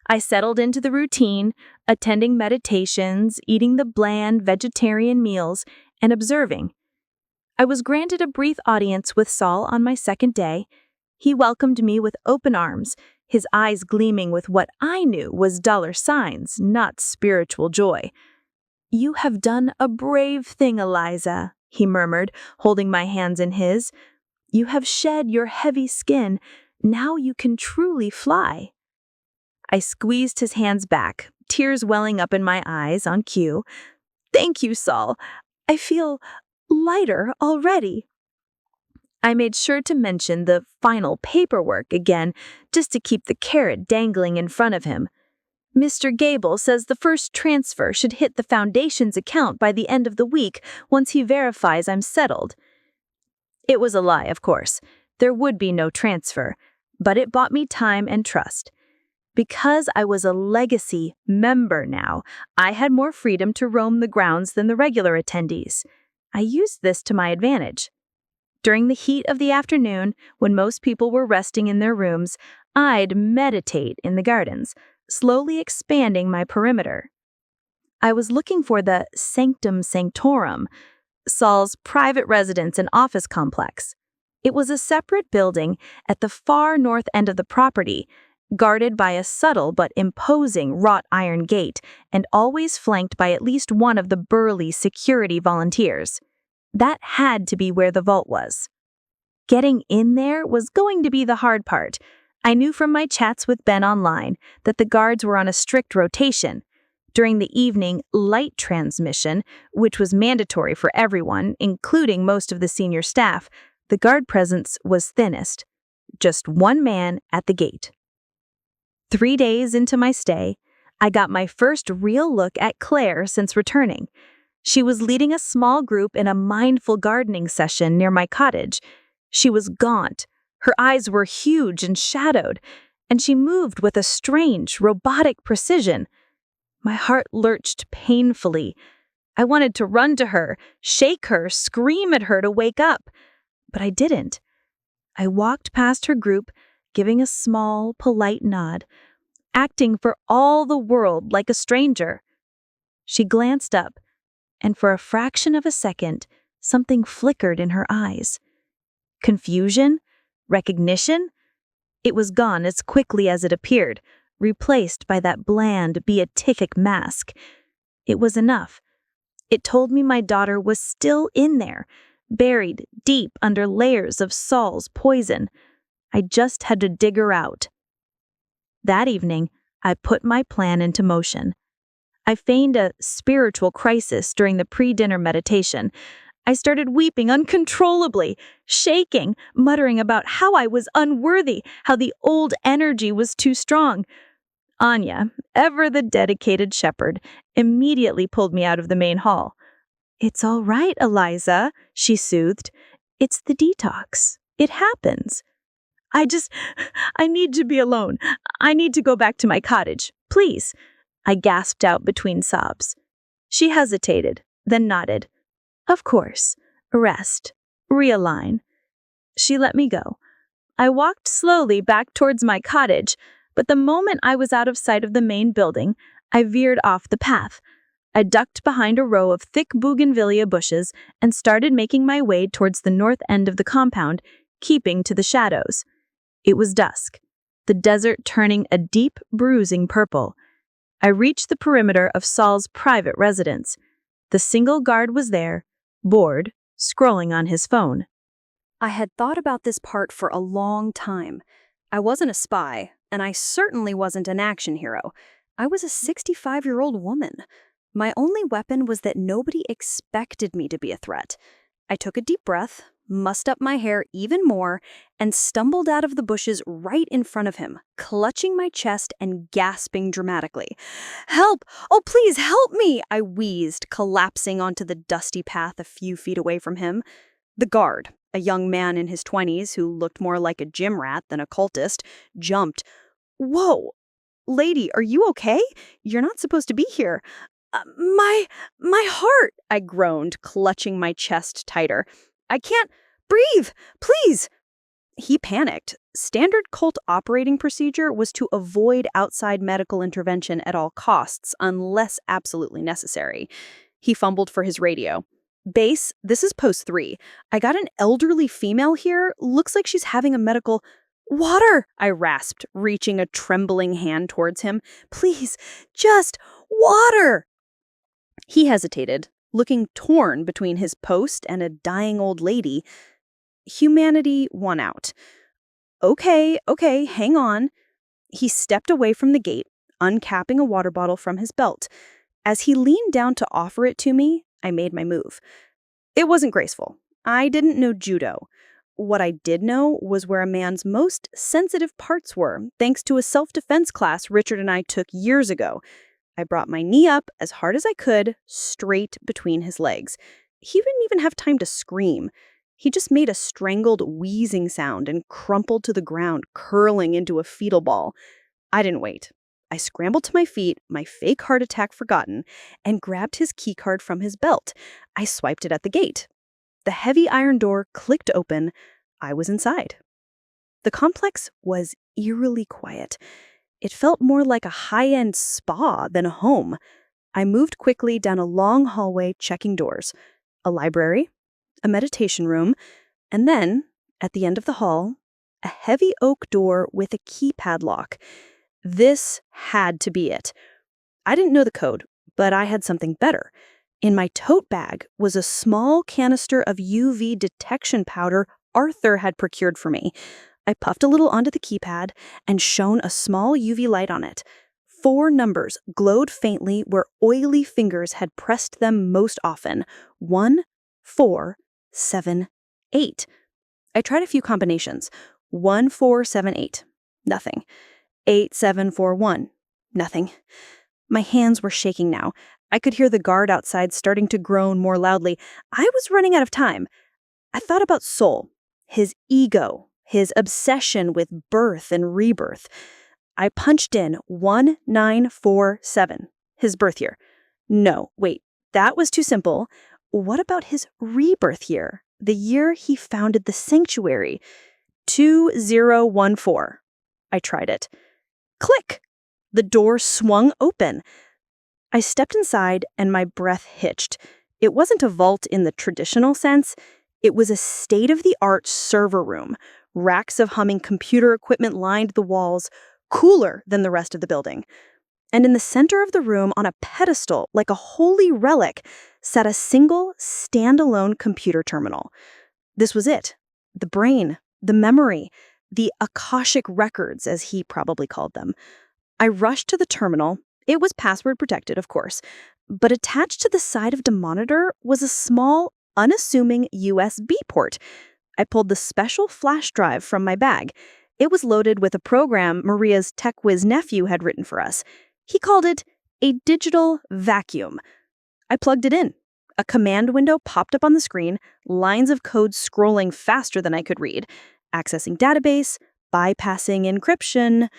S2: I settled into the routine, attending meditations, eating the bland vegetarian meals, and observing. I was granted a brief audience with Saul on my second day. He welcomed me with open arms, his eyes gleaming with what I knew was dollar signs, not spiritual joy. "You have done a brave thing, Eliza," he murmured, holding my hands in his. "You have shed your heavy skin. Now you can truly fly." I squeezed his hands back, tears welling up in my eyes on cue. "Thank you, Saul. I feel lighter already." I made sure to mention the final paperwork again, just to keep the carrot dangling in front of him. "Mr. Gable says the first transfer should hit the foundation's account by the end of the week once he verifies I'm settled." It was a lie, of course. There would be no transfer, but it bought me time and trust. Because I was a legacy member now, I had more freedom to roam the grounds than the regular attendees. I used this to my advantage. During the heat of the afternoon, when most people were resting in their rooms, I'd meditate in the gardens, slowly expanding my perimeter. I was looking for the Sanctum Sanctorum, Saul's private residence and office complex. It was a separate building at the far north end of the property, guarded by a subtle but imposing wrought iron gate, and always flanked by at least one of the burly security volunteers. That had to be where the vault was. Getting in there was going to be the hard part. I knew from my chats with Ben online that the guards were on a strict rotation. During the evening light transmission, which was mandatory for everyone, including most of the senior staff, the guard presence was thinnest. Just one man at the gate. 3 days into my stay, I got my first real look at Claire since returning. She was leading a small group in a mindful gardening session near my cottage. She was gaunt, her eyes were huge and shadowed, and she moved with a strange, robotic precision. My heart lurched painfully. I wanted to run to her, shake her, scream at her to wake up, but I didn't. I walked past her group, giving a small, polite nod, acting for all the world like a stranger. She glanced up, and for a fraction of a second, something flickered in her eyes. Confusion? Recognition? It was gone as quickly as it appeared, replaced by that bland, beatific mask. It was enough. It told me my daughter was still in there, buried deep under layers of Saul's poison. I just had to dig her out. That evening, I put my plan into motion. I feigned a spiritual crisis during the pre-dinner meditation. I started weeping uncontrollably, shaking, muttering about how I was unworthy, how the old energy was too strong. Anya, ever the dedicated shepherd, immediately pulled me out of the main hall. "It's all right, Eliza," she soothed. "It's the detox. It happens. I need to be alone. I need to go back to my cottage. Please," I gasped out between sobs. She hesitated, then nodded. "Of course. Rest. Realign." She let me go. I walked slowly back towards my cottage, but the moment I was out of sight of the main building, I veered off the path. I ducked behind a row of thick bougainvillea bushes and started making my way towards the north end of the compound, keeping to the shadows. It was dusk, the desert turning a deep, bruising purple. I reached the perimeter of Saul's private residence. The single guard was there, bored, scrolling on his phone.
S1: I had thought about this part for a long time. I wasn't a spy, and I certainly wasn't an action hero. I was a 65-year-old woman. My only weapon was that nobody expected me to be a threat. I took a deep breath, mussed up my hair even more, and stumbled out of the bushes right in front of him, clutching my chest and gasping dramatically. "Help! Oh, please help me!" I wheezed, collapsing onto the dusty path a few feet away from him. The guard, a young man in his 20s who looked more like a gym rat than a cultist, jumped. "Whoa! Lady, are you okay? You're not supposed to be here." My heart," I groaned, clutching my chest tighter. "I can't breathe, please." He panicked. Standard cult operating procedure was to avoid outside medical intervention at all costs, unless absolutely necessary. He fumbled for his radio. "Base, this is post 3. I got an elderly female here. Looks like she's having a medical—" "Water!" I rasped, reaching a trembling hand towards him. "Please, just water!" He hesitated, looking torn between his post and a dying old lady. Humanity won out. Okay, hang on." He stepped away from the gate, uncapping a water bottle from his belt. As he leaned down to offer it to me, I made my move. It wasn't graceful. I didn't know judo. What I did know was where a man's most sensitive parts were, thanks to a self-defense class Richard and I took years ago. I brought my knee up as hard as I could, straight between his legs. He didn't even have time to scream. He just made a strangled wheezing sound and crumpled to the ground, curling into a fetal ball. I didn't wait. I scrambled to my feet, my fake heart attack forgotten, and grabbed his keycard from his belt. I swiped it at the gate. The heavy iron door clicked open. I was inside. The complex was eerily quiet. It felt more like a high-end spa than a home. I moved quickly down a long hallway, checking doors. A library, a meditation room, and then, at the end of the hall, a heavy oak door with a keypad lock. This had to be it. I didn't know the code, but I had something better. In my tote bag was a small canister of UV detection powder Arthur had procured for me. I puffed a little onto the keypad and shone a small UV light on it. 4 numbers glowed faintly where oily fingers had pressed them most often. 1, 4, 7, 8. I tried a few combinations. 1, 4, 7, 8. Nothing. 8, 7, 4, 1. Nothing. My hands were shaking now. I could hear the guard outside starting to groan more loudly. I was running out of time. I thought about Soul, his ego, his obsession with birth and rebirth. I punched in 1947, his birth year. No, wait, that was too simple. What about his rebirth year, the year he founded the sanctuary? 2014. I tried it. Click! The door swung open. I stepped inside and my breath hitched.
S4: It wasn't a vault in the traditional sense. It was a state-of-the-art server room. Racks of humming computer equipment lined the walls, cooler than the rest of the building. And in the center of the room, on a pedestal, like a holy relic, sat a single, standalone computer terminal. This was it. The brain, the memory, the Akashic records, as he probably called them. I rushed to the terminal. It was password protected, of course, but attached to the side of the monitor was a small, unassuming USB port. I pulled the special flash drive from my bag. It was loaded with a program Maria's tech whiz nephew had written for us. He called it a digital vacuum. I plugged it in. A command window popped up on the screen, lines of code scrolling faster than I could read, accessing database, bypassing encryption.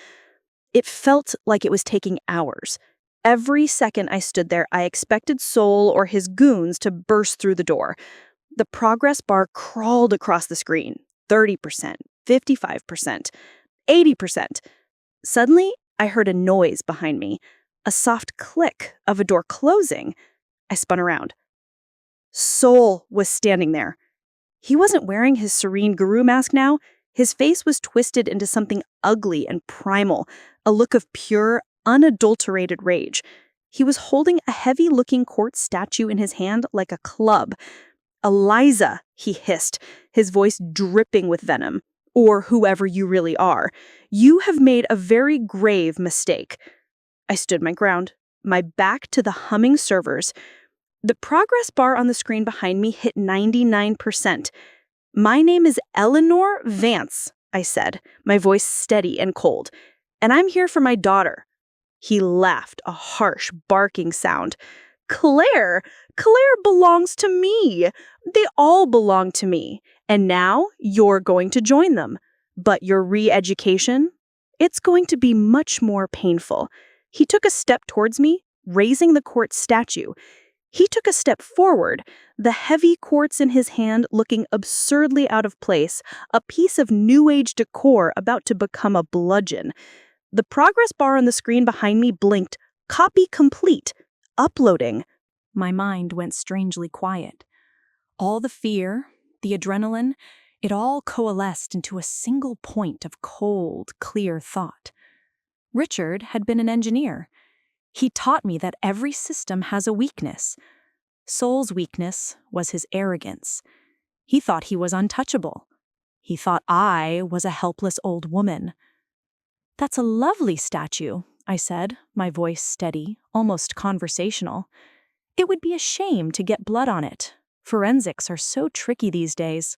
S4: It felt like it was taking hours. Every second I stood there, I expected Sol or his goons to burst through the door. The progress bar crawled across the screen. 30%, 55%, 80%. Suddenly, I heard a noise behind me, a soft click of a door closing. I spun around. Sol was standing there. He wasn't wearing his serene guru mask now. His face was twisted into something ugly and primal, a look of pure, unadulterated rage. He was holding a heavy-looking quartz statue in his hand like a club. "Eliza," he hissed, his voice dripping with venom. "Or whoever you really are. You have made a very grave mistake." I stood my ground, my back to the humming servers. The progress bar on the screen behind me hit 99%. "My name is Eleanor Vance," I said, my voice steady and cold. "And I'm here for my daughter." He laughed, a harsh, barking sound. "Claire! Claire belongs to me. They all belong to me. And now you're going to join them. But your re-education? It's going to be much more painful." He took a step towards me, raising the quartz statue. He took a step forward, the heavy quartz in his hand looking absurdly out of place, a piece of New Age decor about to become a bludgeon. The progress bar on the screen behind me blinked, "Copy complete, uploading."
S1: My mind went strangely quiet. All the fear, the adrenaline, it all coalesced into a single point of cold, clear thought. Richard had been an engineer. He taught me that every system has a weakness. Sol's weakness was his arrogance. He thought he was untouchable. He thought I was a helpless old woman. "That's a lovely statue," I said, my voice steady, almost conversational. "It would be a shame to get blood on it. Forensics are so tricky these days."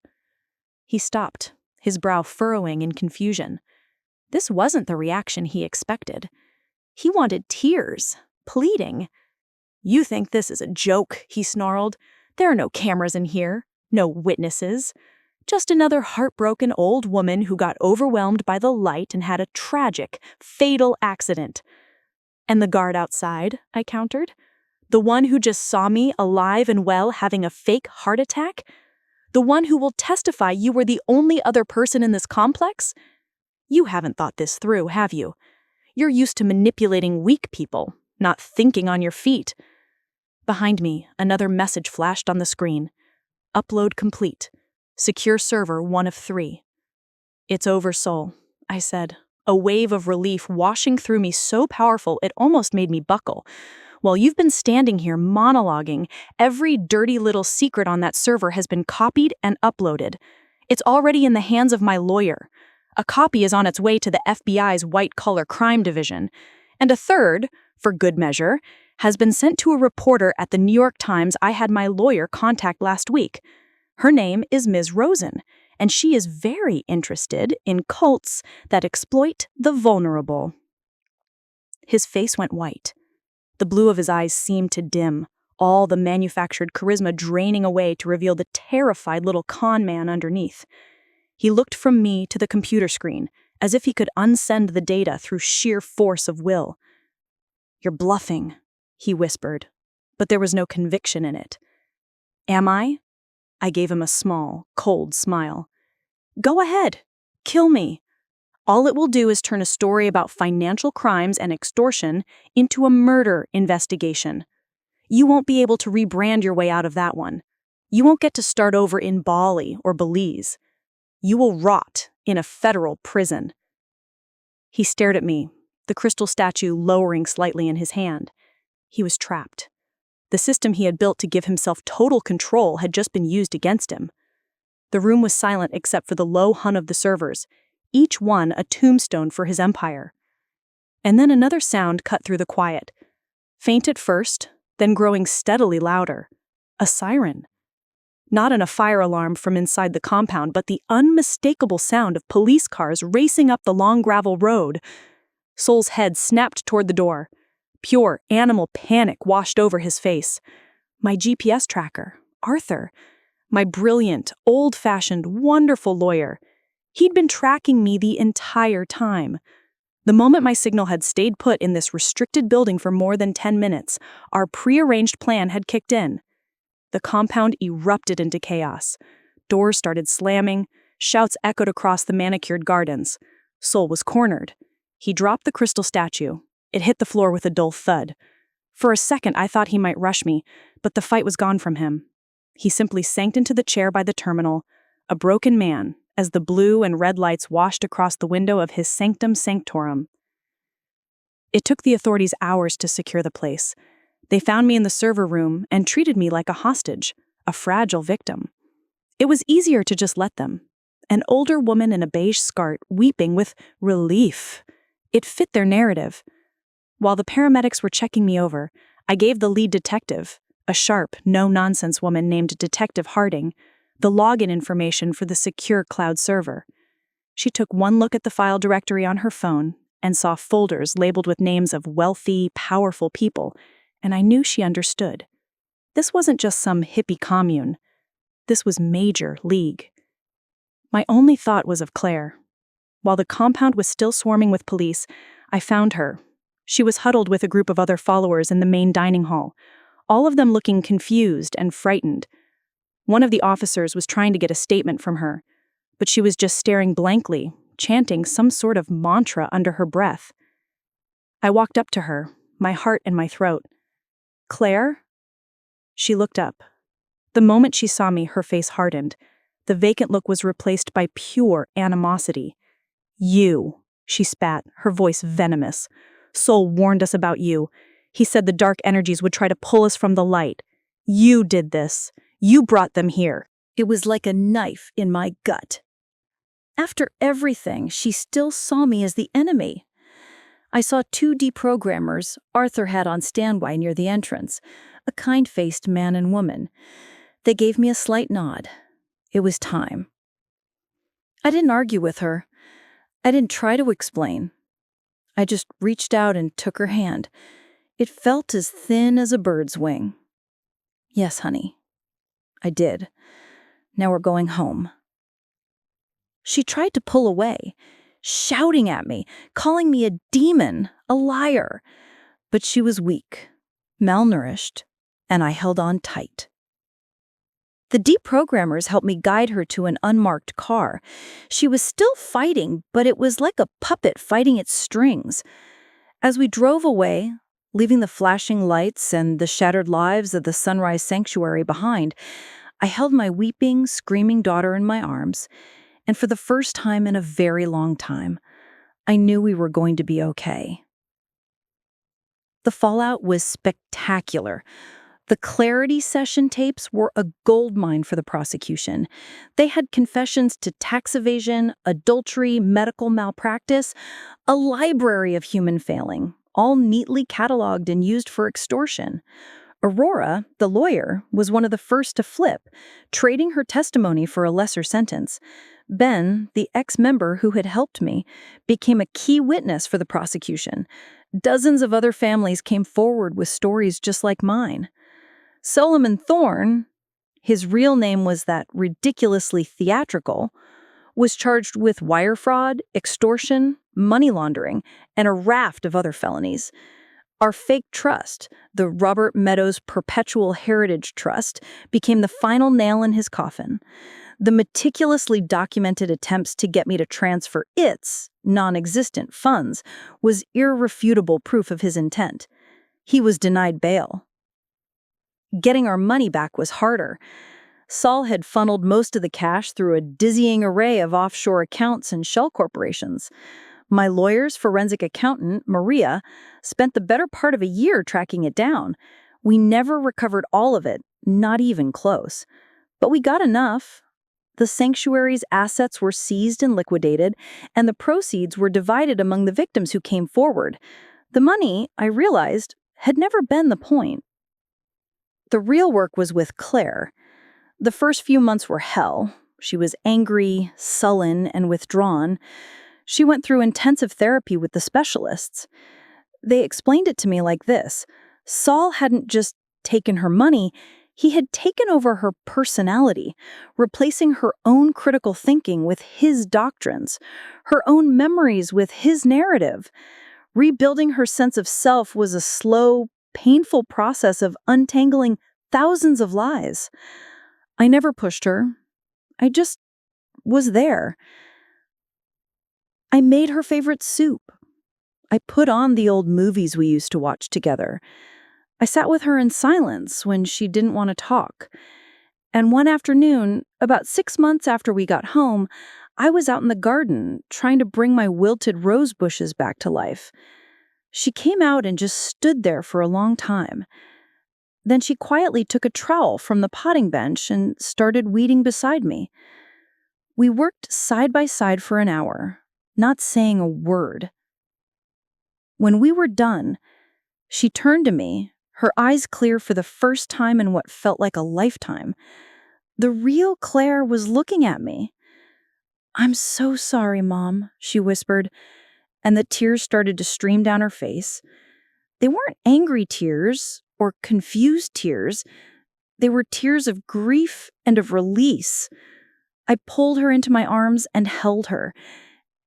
S1: He stopped, his brow furrowing in confusion. This wasn't the reaction he expected. He wanted tears, pleading. "You think this is a joke," he snarled. "There are no cameras in here, no witnesses. Just another heartbroken old woman who got overwhelmed by the light and had a tragic, fatal accident." "And the guard outside," I countered. "The one who just saw me alive and well having a fake heart attack? The one who will testify you were the only other person in this complex? You haven't thought this through, have you? You're used to manipulating weak people, not thinking on your feet." Behind me, another message flashed on the screen. "Upload complete. Secure server 1 of 3. "It's over, Sol," I said, a wave of relief washing through me so powerful it almost made me buckle. "While you've been standing here monologuing, every dirty little secret on that server has been copied and uploaded. It's already in the hands of my lawyer. A copy is on its way to the FBI's white-collar crime division. And a third, for good measure, has been sent to a reporter at the New York Times I had my lawyer contact last week. Her name is Ms. Rosen, and she is very interested in cults that exploit the vulnerable." His face went white. The blue of his eyes seemed to dim, all the manufactured charisma draining away to reveal the terrified little con man underneath. He looked from me to the computer screen, as if he could unsend the data through sheer force of will. "You're bluffing," he whispered, but there was no conviction in it. "Am I?" I gave him a small, cold smile. "Go ahead. Kill me. All it will do is turn a story about financial crimes and extortion into a murder investigation.
S4: You won't be able to rebrand your way out of that one. You won't get to start over in Bali or Belize. You will rot in a federal prison." He stared at me, the crystal statue lowering slightly in his hand. He was trapped. The system he had built to give himself total control had just been used against him. The room was silent except for the low hum of the servers, each one a tombstone for his empire. And then another sound cut through the quiet. Faint at first, then growing steadily louder. A siren. Not a fire alarm from inside the compound, but the unmistakable sound of police cars racing up the long gravel road. Sol's head snapped toward the door. Pure animal panic washed over his face. My GPS tracker, Arthur. My brilliant, old-fashioned, wonderful lawyer. He'd been tracking me the entire time. The moment my signal had stayed put in this restricted building for more than 10 minutes, our prearranged plan had kicked in. The compound erupted into chaos. Doors started slamming, shouts echoed across the manicured gardens. Sol was cornered. He dropped the crystal statue. It hit the floor with a dull thud. For a second, I thought he might rush me, but the fight was gone from him. He simply sank into the chair by the terminal, a broken man, as the blue and red lights washed across the window of his sanctum sanctorum. It took the authorities hours to secure the place. They found me in the server room and treated me like a hostage, a fragile victim. It was easier to just let them. An older woman in a beige skirt weeping with relief. It fit their narrative. While the paramedics were checking me over, I gave the lead detective, a sharp, no-nonsense woman named Detective Harding, the login information for the secure cloud server. She took one look at the file directory on her phone and saw folders labeled with names of wealthy, powerful people, and I knew she understood. This wasn't just some hippie commune. This was major league. My only thought was of Claire. While the compound was still swarming with police, I found her. She was huddled with a group of other followers in the main dining hall, all of them looking confused and frightened. One of the officers was trying to get a statement from her, but she was just staring blankly, chanting some sort of mantra under her breath. I walked up to her, my heart in my throat. "Claire?" She looked up. The moment she saw me, her face hardened. The vacant look was replaced by pure animosity. "You," she spat, her voice venomous. "Sol warned us about you. He said the dark energies would try to pull us from the light. You did this. You brought them here."
S2: It was like a knife in my gut. After everything, she still saw me as the enemy. I saw 2 deprogrammers Arthur had on standby near the entrance, a kind-faced man and woman. They gave me a slight nod. It was time. I didn't argue with her. I didn't try to explain. I just reached out and took her hand. It felt as thin as a bird's wing. "Yes, honey." I did. "Now we're going home." She tried to pull away, shouting at me, calling me a demon, a liar. But she was weak, malnourished, and I held on tight. The deprogrammers helped me guide her to an unmarked car. She was still fighting, but it was like a puppet fighting its strings. As we drove away, leaving the flashing lights and the shattered lives of the Sunrise Sanctuary behind, I held my weeping, screaming daughter in my arms, and for the first time in a very long time, I knew we were going to be okay. The fallout was spectacular. The Clarity session tapes were a goldmine for the prosecution. They had confessions to tax evasion, adultery, medical malpractice, a library of human failing, all neatly cataloged and used for extortion. Aurora, the lawyer, was one of the first to flip, trading her testimony for a lesser sentence. Ben, the ex-member who had helped me, became a key witness for the prosecution. Dozens of other families came forward with stories just like mine. Solomon Thorne, his real name was that ridiculously theatrical, was charged with wire fraud, extortion, money laundering, and a raft of other felonies. Our fake trust, the Robert Meadows Perpetual Heritage Trust, became the final nail in his coffin. The meticulously documented attempts to get me to transfer its non-existent funds was irrefutable proof of his intent. He was denied bail. Getting our money back was harder. Saul had funneled most of the cash through a dizzying array of offshore accounts and shell corporations. My lawyer's forensic accountant, Maria, spent the better part of a year tracking it down. We never recovered all of it, not even close. But we got enough. The sanctuary's assets were seized and liquidated, and the proceeds were divided among the victims who came forward. The money, I realized, had never been the point. The real work was with Claire. The first few months were hell. She was angry, sullen, and withdrawn. She went through intensive therapy with the specialists. They explained it to me like this. Saul hadn't just taken her money, he had taken over her personality, replacing her own critical thinking with his doctrines, her own memories with his narrative. Rebuilding her sense of self was a slow, painful process of untangling thousands of lies. I never pushed her. I just was there. I made her favorite soup. I put on the old movies we used to watch together. I sat with her in silence when she didn't want to talk. And one afternoon, about 6 months after we got home, I was out in the garden trying to bring my wilted rose bushes back to life. She came out and just stood there for a long time. Then she quietly took a trowel from the potting bench and started weeding beside me. We worked side by side for an hour, not saying a word. When we were done, she turned to me, her eyes clear for the first time in what felt like a lifetime. The real Claire was looking at me. "I'm so sorry, Mom," she whispered, and the tears started to stream down her face. They weren't angry tears or confused tears. They were tears of grief and of release. I pulled her into my arms and held her,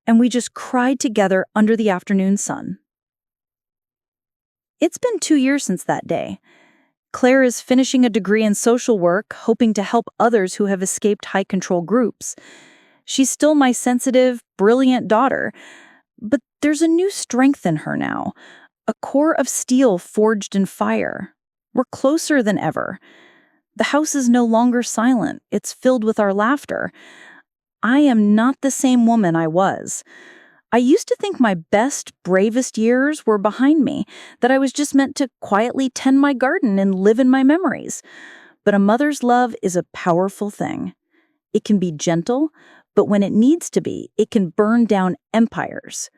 S2: and we just cried together under the afternoon sun. It's been 2 years since that day. Claire is finishing a degree in social work, hoping to help others who have escaped high-control groups. She's still my sensitive, brilliant daughter, but there's a new strength in her now, a core of steel forged in fire. We're closer than ever. The house is no longer silent. It's filled with our laughter. I am not the same woman I was. I used to think my best, bravest years were behind me, that I was just meant to quietly tend my garden and live in my memories. But a mother's love is a powerful thing. It can be gentle, but when it needs to be, it can burn down empires.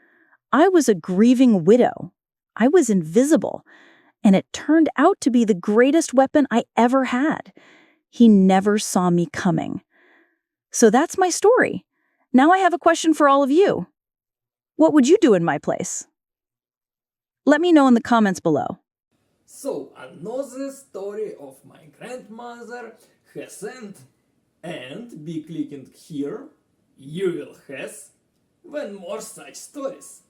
S2: I was a grieving widow. I was invisible, and it turned out to be the greatest weapon I ever had. He never saw me coming. So that's my story. Now I have a question for all of you. What would you do in my place? Let me know in the comments below.
S5: So another story of my grandmother has end, and be clicking here you will have when more such stories.